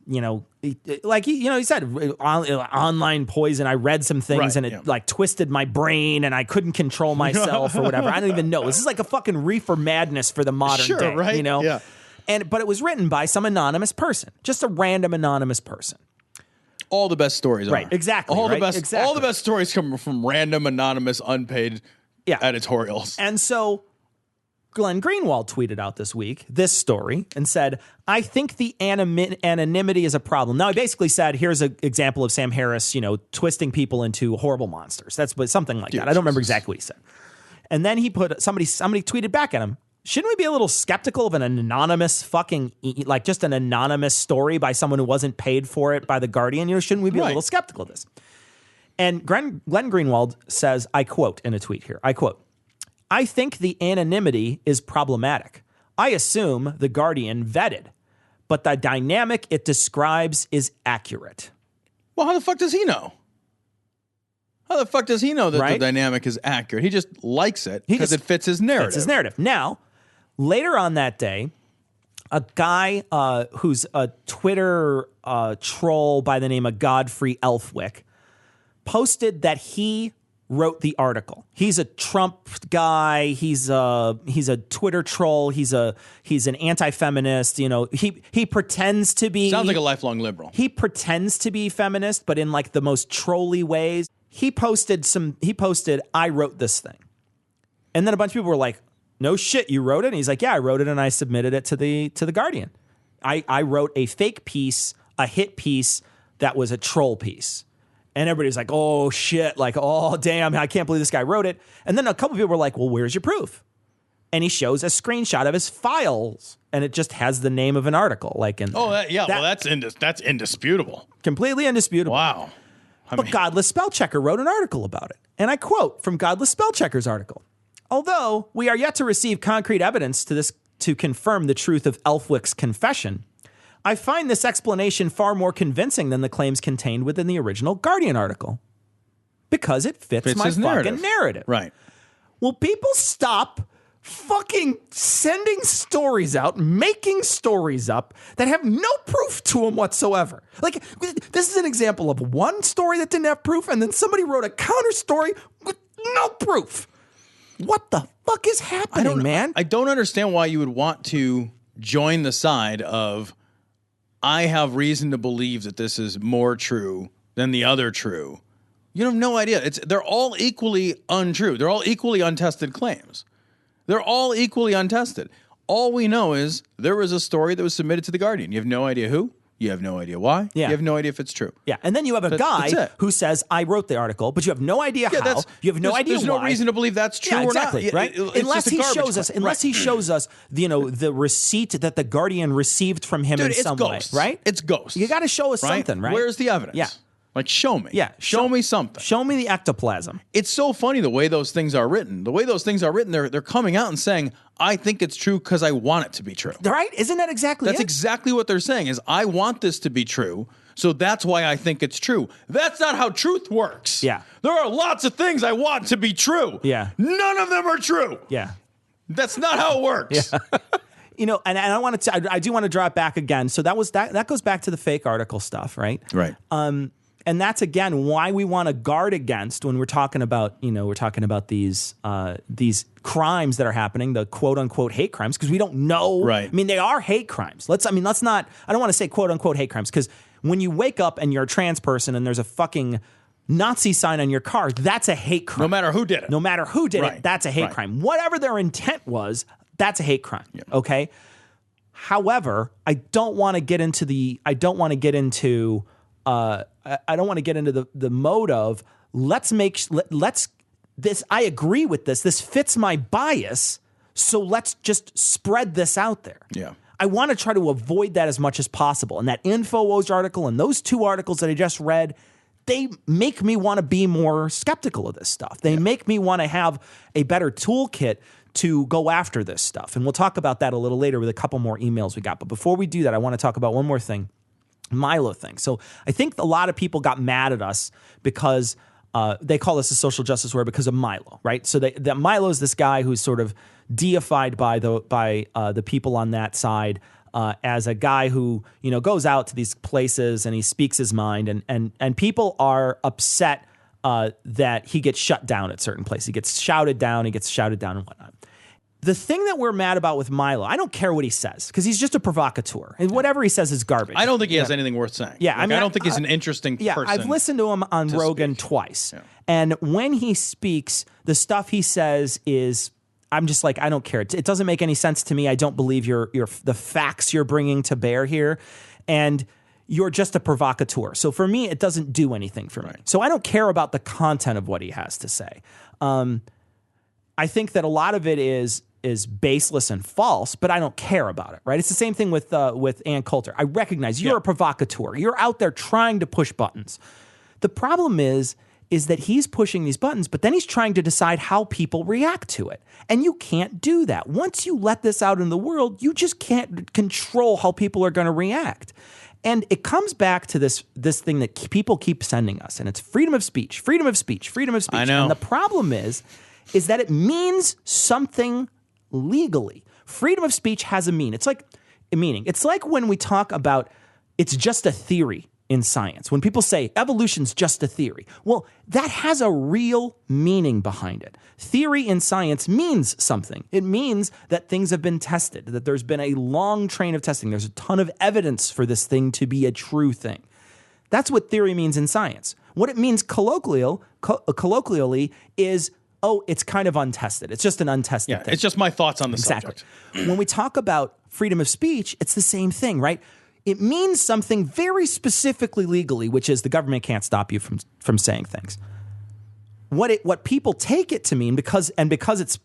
he said online poison. I read some things and it twisted my brain and I couldn't control myself or whatever. I don't even know. This is like a fucking reefer madness for the modern day, right? Yeah. But it was written by some anonymous person, just a random anonymous person. All the best stories, right? Exactly. All the best stories come from random, anonymous, unpaid editorials. And so Glenn Greenwald tweeted out this week this story and said, "I think the anonymity is a problem." Now, he basically said, here's an example of Sam Harris, twisting people into horrible monsters. That's something like that. I don't remember exactly what he said. And then he put somebody tweeted back at him, "Shouldn't we be a little skeptical of an anonymous just an anonymous story by someone who wasn't paid for it by The Guardian? Shouldn't we be a little skeptical of this?" And Glenn Greenwald says, I quote in a tweet here, I quote, "I think the anonymity is problematic. I assume The Guardian vetted, but the dynamic it describes is accurate." Well, how the fuck does he know? How the fuck does he know that the dynamic is accurate? He just likes it because it fits his narrative. Fits his narrative. Now, later on that day, a guy who's a Twitter troll by the name of Godfrey Elfwick posted that he wrote the article. He's a Trump guy. He's a Twitter troll. He's an anti-feminist. He pretends to be. Sounds like a lifelong liberal. He pretends to be feminist, but in like the most trolly ways. He posted, "I wrote this thing," and then a bunch of people were like, "No shit, you wrote it?" And he's like, "Yeah, I wrote it, and I submitted it to the Guardian. I wrote a fake piece, a hit piece that was a troll piece." And everybody's like, "Oh shit, like, oh damn, I can't believe this guy wrote it." And then a couple of people were like, "Well, where's your proof?" And he shows a screenshot of his files, and it just has the name of an article, like in. Oh yeah, well that's indisputable, completely indisputable. Wow. But Godless Spellchecker wrote an article about it, and I quote from Godless Spellchecker's article: "Although we are yet to receive concrete evidence to confirm the truth of Elfwick's confession, I find this explanation far more convincing than the claims contained within the original Guardian article, because it fits my fucking narrative." Right. Will people stop fucking sending stories out, making stories up that have no proof to them whatsoever? Like, this is an example of one story that didn't have proof, and then somebody wrote a counter story with no proof. What the fuck is happening, man? I don't understand why you would want to join the side of, I have reason to believe that this is more true than the other true. You have no idea. They're all equally untrue. They're all equally untested claims. They're all equally untested. All we know is there was a story that was submitted to The Guardian. You have no idea who. You have no idea why. Yeah. You have no idea if it's true. Yeah, and then you have a guy who says, "I wrote the article," but you have no idea how. You have no idea why. There's no reason to believe that's true or not. Right? Unless he shows us, the receipt that The Guardian received from him in some way, right? It's ghosts. You got to show us something, right? Where's the evidence? Yeah. Like, show me. Yeah. Show me something. Show me the ectoplasm. It's so funny the way those things are written. The way those things are written, they're coming out and saying, I think it's true because I want it to be true. Right? Isn't that exactly That's it? exactly what they're saying is, I want this to be true, so that's why I think it's true. That's not how truth works. Yeah. There are lots of things I want to be true. Yeah. None of them are true. Yeah. That's not how it works. Yeah. And I want to. I do want to draw it back again. So that goes back to the fake article stuff, right? Right. And that's again why we want to guard against when we're talking about these crimes that are happening, the quote unquote hate crimes, because we don't know. Right. I mean, they are hate crimes. Let's not. I don't want to say quote unquote hate crimes, because when you wake up and you're a trans person and there's a fucking Nazi sign on your car, that's a hate crime. No matter who did it. No matter who did Right. it, that's a hate Right. crime. Whatever their intent was, that's a hate crime. Yeah. Okay. However, I don't want to get into the mode of this. I agree with this. This fits my bias. So let's just spread this out there. Yeah. I want to try to avoid that as much as possible. And that InfoWars article and those two articles that I just read, they make me want to be more skeptical of this stuff. They make me want to have a better toolkit to go after this stuff. And we'll talk about that a little later with a couple more emails we got. But before we do that, I want to talk about one more thing. Milo thing. So I think a lot of people got mad at us because they call us a social justice warrior because of Milo, right? So that Milo is this guy who's sort of deified by the people on that side as a guy who goes out to these places and he speaks his mind, and people are upset that he gets shut down at certain places. He gets shouted down and whatnot. The thing that we're mad about with Milo, I don't care what he says because he's just a provocateur. And whatever he says is garbage. I don't think he has anything worth saying. Yeah, I don't think he's an interesting person. I've listened to him on Rogan twice. Yeah. And when he speaks, the stuff he says is, I'm just like, I don't care. It doesn't make any sense to me. I don't believe the facts you're bringing to bear here. And you're just a provocateur. So for me, it doesn't do anything for me. So I don't care about the content of what he has to say. I think that a lot of it is baseless and false, but I don't care about it, right? It's the same thing with Ann Coulter. I recognize you're a provocateur. You're out there trying to push buttons. The problem is that he's pushing these buttons, but then he's trying to decide how people react to it. And you can't do that. Once you let this out in the world, you just can't control how people are going to react. And it comes back to this thing that people keep sending us, and it's freedom of speech, freedom of speech, freedom of speech. I know. And the problem is that it means something legally. Freedom of speech has a meaning. It's like when we talk about it's just a theory in science. When people say evolution's just a theory, well, that has a real meaning behind it. Theory in science means something. It means that things have been tested, that there's been a long train of testing. There's a ton of evidence for this thing to be a true thing. That's what theory means in science. What it means colloquially is, oh, it's kind of untested. It's just an untested thing. It's just my thoughts on the subject. When we talk about freedom of speech, it's the same thing, right? It means something very specifically legally, which is the government can't stop you from saying things. What people take it to mean, because it's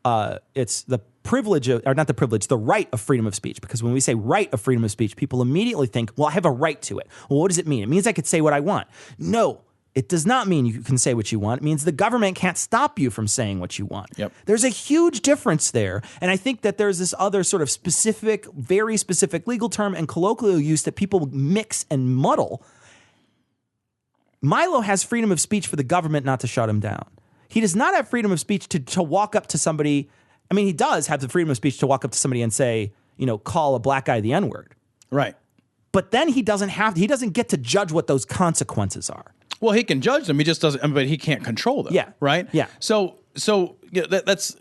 the privilege of, or not the privilege, the right of freedom of speech. Because when we say right of freedom of speech, people immediately think, well, I have a right to it. Well, what does it mean? It means I could say what I want. No. It does not mean you can say what you want. It means the government can't stop you from saying what you want. Yep. There's a huge difference there. And I think that there's this other sort of specific, very specific legal term and colloquial use that people mix and muddle. Milo has freedom of speech for the government not to shut him down. He does not have freedom of speech to walk up to somebody. I mean, he does have the freedom of speech to walk up to somebody and say, call a black guy the N-word. Right. But then he doesn't get to judge what those consequences are. Well, he can judge them. He just doesn't. But he can't control them. Yeah. Right. Yeah. So that's.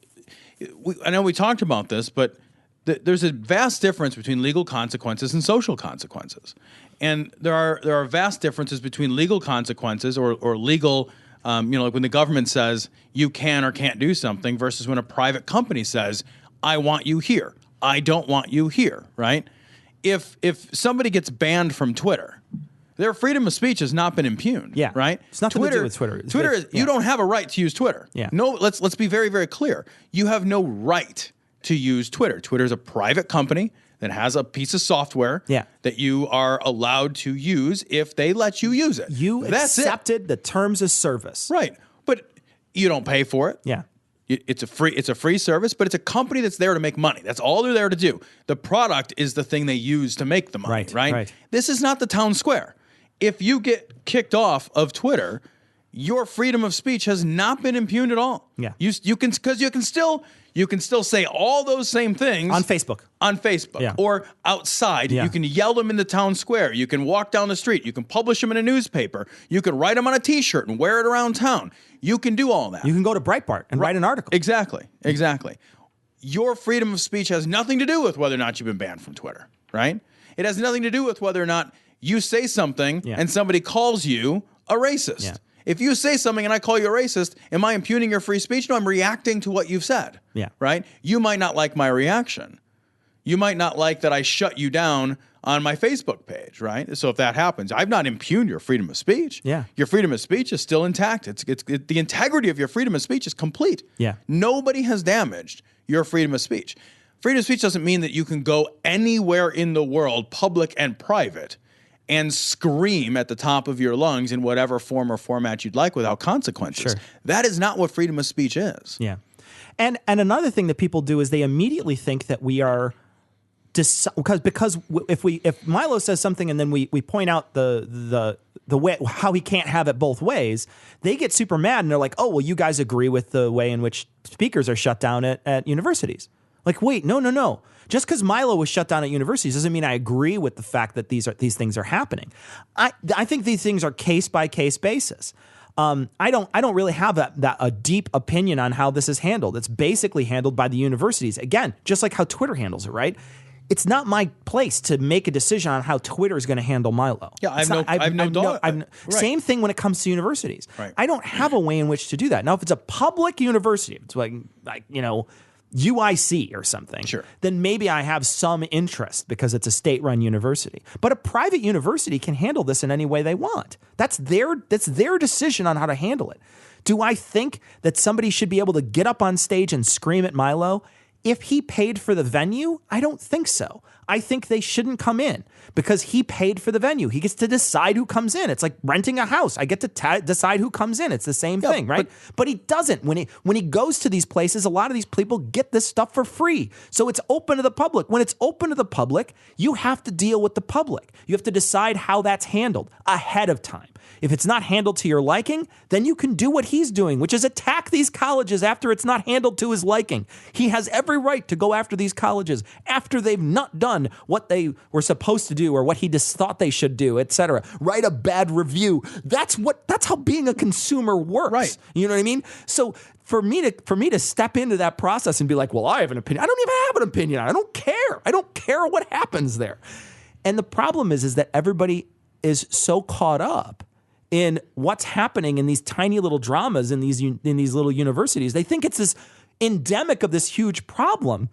I know we talked about this, but there's a vast difference between legal consequences and social consequences, and there are vast differences between legal consequences or legal. Like when the government says you can or can't do something versus when a private company says, I want you here. I don't want you here. Right. If somebody gets banned from Twitter, their freedom of speech has not been impugned. Yeah. Right? It's nothing to do with Twitter. You don't have a right to use Twitter. Yeah. No, let's be very, very clear. You have no right to use Twitter. Twitter is a private company. that has a piece of software Yeah. that you are allowed to use if they let you use it. That's accepted the terms of service. Right. But you don't pay for it. Yeah. It's a free service, but it's a company that's there to make money. That's all they're there to do. The product is the thing they use to make the money, right? This is not the town square. If you get kicked off of Twitter, your freedom of speech has not been impugned at all. Yeah. You can still say all those same things On Facebook. Yeah. Or outside. Yeah. You can yell them in the town square. You can walk down the street. You can publish them in a newspaper. You can write them on a T-shirt and wear it around town. You can do all that. You can go to Breitbart and write an article. Exactly. Your freedom of speech has nothing to do with whether or not you've been banned from Twitter, right? It has nothing to do with whether or not you say something and somebody calls you a racist. Yeah. If you say something and I call you a racist, am I impugning your free speech? No, I'm reacting to what you've said. Yeah. Right? You might not like my reaction. You might not like that I shut you down on my Facebook page, right? So if that happens, I've not impugned your freedom of speech. Yeah. Your freedom of speech is still intact. The integrity of your freedom of speech is complete. Yeah. Nobody has damaged your freedom of speech. Freedom of speech doesn't mean that you can go anywhere in the world, public and private, and scream at the top of your lungs in whatever form or format you'd like without consequences. Sure. That is not what freedom of speech is. Yeah. And another thing that people do is they immediately think that we are because if Milo says something and then we point out the way how he can't have it both ways, they get super mad and they're like, oh, well, you guys agree with the way in which speakers are shut down at universities. Like, wait, no. Just because Milo was shut down at universities doesn't mean I agree with the fact that these things are happening. I think these things are case by case basis. I don't really have a deep opinion on how this is handled. It's basically handled by the universities. Again, just like how Twitter handles it, right? It's not my place to make a decision on how Twitter is going to handle Milo. Yeah, I have no doubt. Right. Same thing when it comes to universities. Right. I don't have a way in which to do that. Now, if it's a public university, it's like UIC or something, sure, then maybe I have some interest because it's a state-run university. But a private university can handle this in any way they want. That's their decision on how to handle it. Do I think that somebody should be able to get up on stage and scream at Milo? If he paid for the venue, I don't think so. I think they shouldn't come in because he paid for the venue. He gets to decide who comes in. It's like renting a house. I get to decide who comes in. It's the same thing, right? But he doesn't. When he goes to these places, a lot of these people get this stuff for free. So it's open to the public. When it's open to the public, you have to deal with the public. You have to decide how that's handled ahead of time. If it's not handled to your liking, then you can do what he's doing, which is attack these colleges after it's not handled to his liking. He has every right to go after these colleges after they've not done what they were supposed to do or what he just thought they should do, etc. Write a bad review. That's how being a consumer works. Right. You know what I mean? So for me to step into that process and be like, well, I have an opinion. I don't even have an opinion. I don't care. I don't care what happens there. And the problem is that everybody is so caught up in what's happening in these tiny little dramas in these little universities. They think it's this endemic of this huge problem.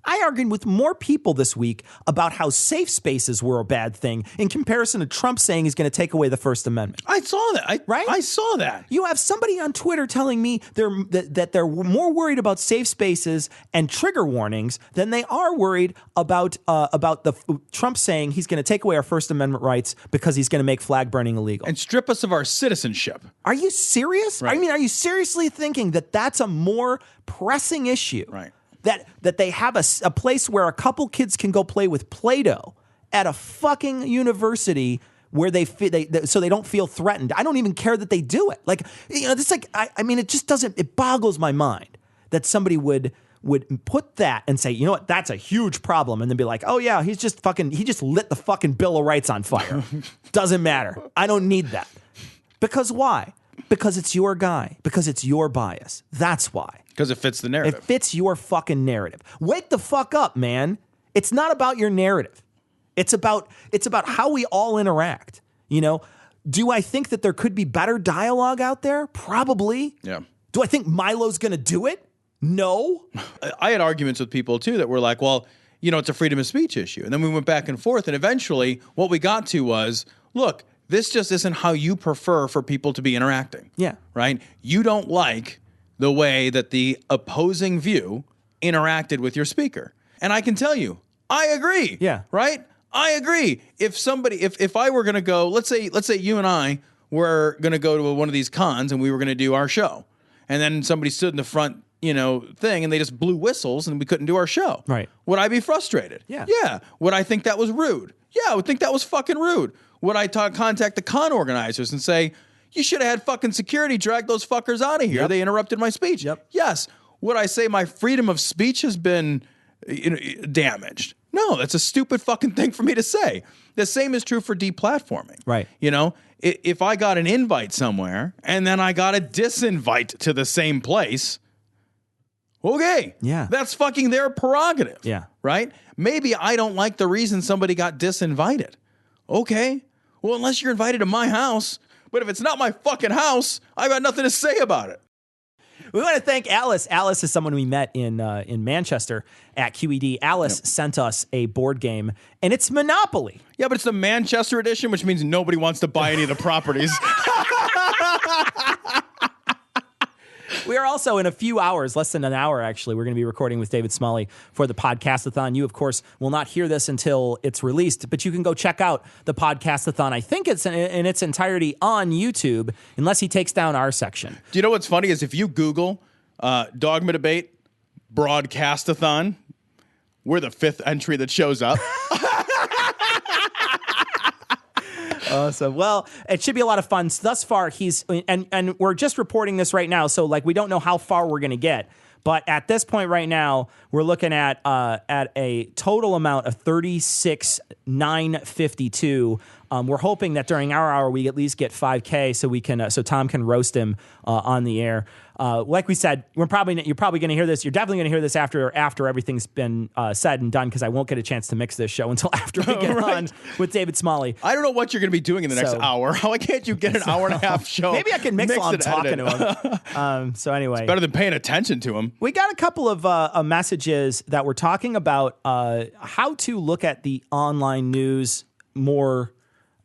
I argued with more people this week about how safe spaces were a bad thing in comparison to Trump saying he's going to take away the First Amendment. I saw that. I saw that. You have somebody on Twitter telling me that they're more worried about safe spaces and trigger warnings than they are worried about the Trump saying he's going to take away our First Amendment rights because he's going to make flag burning illegal and strip us of our citizenship. Are you serious? Right. I mean, are you seriously thinking that that's a more pressing issue? Right. That they have a place where a couple kids can go play with Play-Doh at a fucking university where so they don't feel threatened. I don't even care that they do it. Like, it's like, I mean, it just doesn't, it boggles my mind that somebody would put that and say, you know what, that's a huge problem. And then be like, oh yeah, he just lit the fucking Bill of Rights on fire. Doesn't matter. I don't need that. Because why? Because it's your guy. Because it's your bias. That's why. Because it fits the narrative. It fits your fucking narrative. Wake the fuck up, man. It's not about your narrative. It's about how we all interact. Do I think that there could be better dialogue out there? Probably. Yeah. Do I think Milo's going to do it? No. I had arguments with people too that were like, well, it's a freedom of speech issue. And then we went back and forth. And eventually what we got to was, look, this just isn't how you prefer for people to be interacting. Yeah. Right? You don't like the way that the opposing view interacted with your speaker. And I can tell you, I agree. Yeah. Right? I agree. If I were going to go, let's say you and I were going to go to one of these cons and we were going to do our show, and then somebody stood in the front, thing, and they just blew whistles and we couldn't do our show. Right. Would I be frustrated? Yeah. Yeah. Would I think that was rude? Yeah, I would think that was fucking rude. Would I contact the con organizers and say, you should have had fucking security drag those fuckers out of here? Yep. They interrupted my speech. Yep. Yes. Would I say my freedom of speech has been damaged? No, that's a stupid fucking thing for me to say. The same is true for deplatforming. Right. If I got an invite somewhere and then I got a disinvite to the same place, okay. Yeah. That's fucking their prerogative. Yeah. Right? Maybe I don't like the reason somebody got disinvited. Okay. Well, unless you're invited to my house, but if it's not my fucking house, I got nothing to say about it. We want to thank Alice. Alice is someone we met in Manchester at QED. Alice sent us a board game, and it's Monopoly. Yeah, but it's the Manchester edition, which means nobody wants to buy any of the properties. We are also in a few hours, less than an hour actually, we're going to be recording with David Smalley for the Podcastathon. You, of course, will not hear this until it's released, but you can go check out the Podcastathon. I think it's in its entirety on YouTube, unless he takes down our section. Do you know what's funny is if you Google Dogma Debate Broadcastathon, we're the 5th entry that shows up. Awesome. Well, it should be a lot of fun. Thus far, he's and we're just reporting this right now, so we don't know how far we're going to get. But at this point right now, we're looking at a total amount of 36,952. We're hoping that during our hour we at least get 5K, so we can so Tom can roast him on the air. Like we said, you're probably going to hear this. You're definitely going to hear this after everything's been said and done, because I won't get a chance to mix this show until after we get on with David Smalley. I don't know what you're going to be doing in the next hour. Why can't you get an hour and a half show? Maybe I can mix while I'm talking to him. So anyway, it's better than paying attention to him. We got a couple of messages that were talking about how to look at the online news more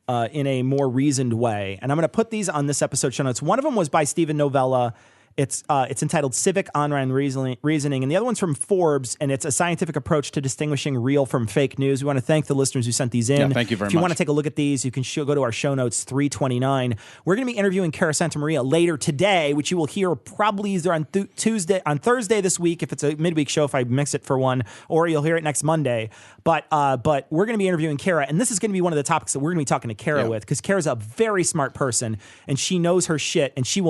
in a more reasoned way. And I'm going to put these on this episode show notes. One of them was by Stephen Novella. It's entitled Civic Online Reasoning, and the other one's from Forbes, and it's a scientific approach to distinguishing real from fake news. We want to thank the listeners who sent these in. Yeah, thank you very much. If you want to take a look at these, you can go to our show notes, 329. We're going to be interviewing Cara Santamaria later today, which you will hear probably either on Thursday this week, if it's a midweek show, if I mix it for one, or you'll hear it next Monday. But we're going to be interviewing Cara, and this is going to be one of the topics that we're going to be talking to Cara with, because Kara's a very smart person, and she knows her shit, and she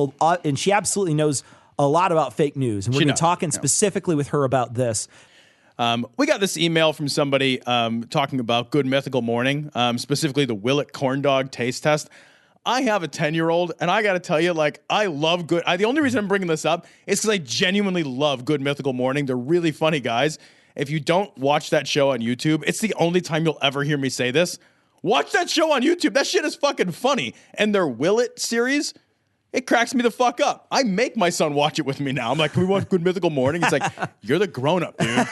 absolutely knows a lot about fake news, and we're going to be talking specifically with her about this. We got this email from somebody talking about Good Mythical Morning, specifically the Willet corn dog taste test. I have a 10-year-old, and I got to tell you, I love good. The only reason I'm bringing this up is because I genuinely love Good Mythical Morning. They're really funny guys. If you don't watch that show on YouTube, it's the only time you'll ever hear me say this. Watch that show on YouTube. That shit is fucking funny. And their Willet series, it cracks me the fuck up. I make my son watch it with me now. I'm like, can we watch Good Mythical Morning? He's like, you're the grown-up, dude.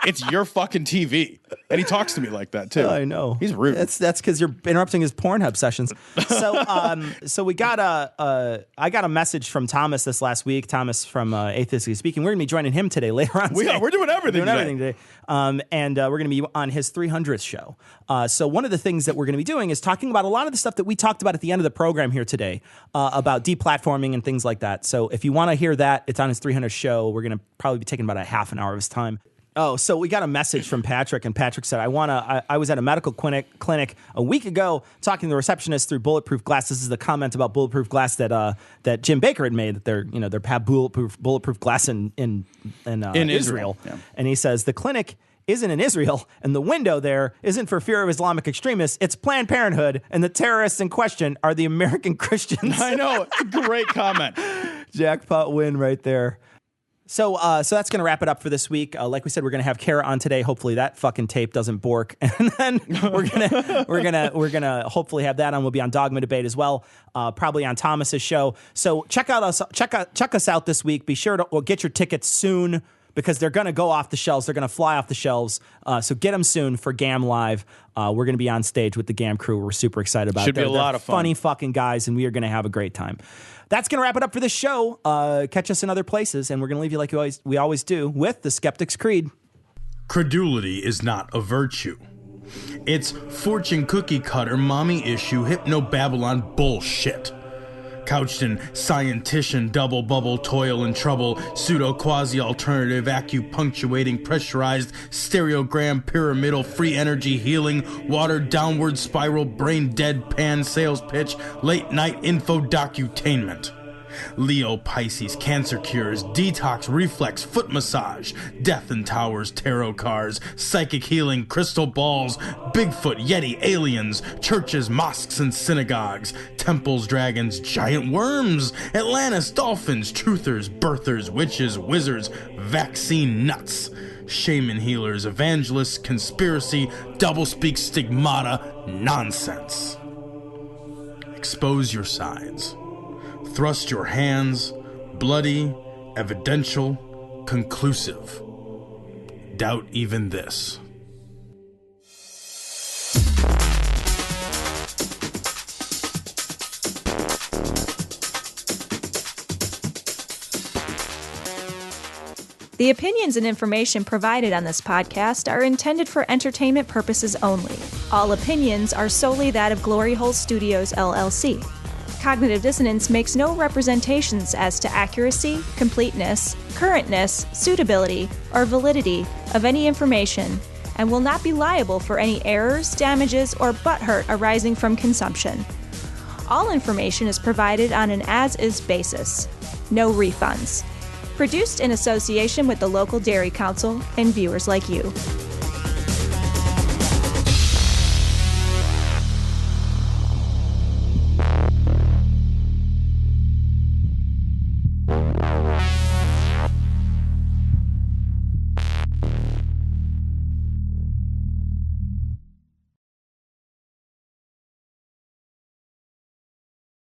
It's your fucking TV. And he talks to me like that, too. I know. He's rude. That's because you're interrupting his Pornhub sessions. So we got I got a message from Thomas this last week. Thomas from Atheistically Speaking. We're going to be joining him today later on. We're doing everything today. And we're going to be on his 300th show. So one of the things that we're going to be doing is talking about a lot of the stuff that we talked about at the end of the program here today, about deplatforming and things like that. So if you want to hear that, it's on his 300th show. We're going to probably be taking about a half an hour of his time. Oh, so we got a message from Patrick, and Patrick said, I was at a medical clinic a week ago talking to the receptionist through Bulletproof Glass. This is the comment about Bulletproof Glass that Jim Bakker had made, that they're have bulletproof glass in Israel. Yeah. And he says, the clinic isn't in Israel, and the window there isn't for fear of Islamic extremists. It's Planned Parenthood, and the terrorists in question are the American Christians. I know. It's a great comment. Jackpot win right there. So that's going to wrap it up for this week. Like we said, we're going to have Cara on today. Hopefully that fucking tape doesn't bork. And then we're gonna hopefully have that on. We'll be on Dogma Debate as well, probably on Thomas's show. So check us out this week. Be sure to get your tickets soon, because they're going to go off the shelves. They're going to fly off the shelves. So get them soon for GAM Live. We're going to be on stage with the GAM crew. We're super excited about it. Should be a lot of fun. Funny fucking guys, and we are going to have a great time. That's going to wrap it up for this show. Catch us in other places, and we're going to leave you like we always do with the Skeptic's Creed. Credulity is not a virtue. It's fortune cookie cutter, mommy issue, hypno-Babylon bullshit. Couched in scientician, double bubble, toil and trouble, pseudo quasi alternative, acupunctuating, pressurized, stereogram, pyramidal, free energy healing, watered downward spiral, brain deadpan sales pitch, late night info docutainment. Leo, Pisces, cancer cures, detox, reflex, foot massage, death in towers, tarot cards, psychic healing, crystal balls, Bigfoot, Yeti, aliens, churches, mosques and synagogues, temples, dragons, giant worms, Atlantis, dolphins, truthers, birthers, witches, wizards, vaccine nuts, shaman healers, evangelists, conspiracy, doublespeak, stigmata, nonsense. Expose your sides. Thrust your hands, bloody, evidential, conclusive. Doubt even this. The opinions and information provided on this podcast are intended for entertainment purposes only. All opinions are solely that of Glory Hole Studios, LLC. Cognitive Dissonance makes no representations as to accuracy, completeness, currentness, suitability, or validity of any information, and will not be liable for any errors, damages, or butthurt arising from consumption. All information is provided on an as-is basis. No refunds. Produced in association with the local Dairy Council and viewers like you.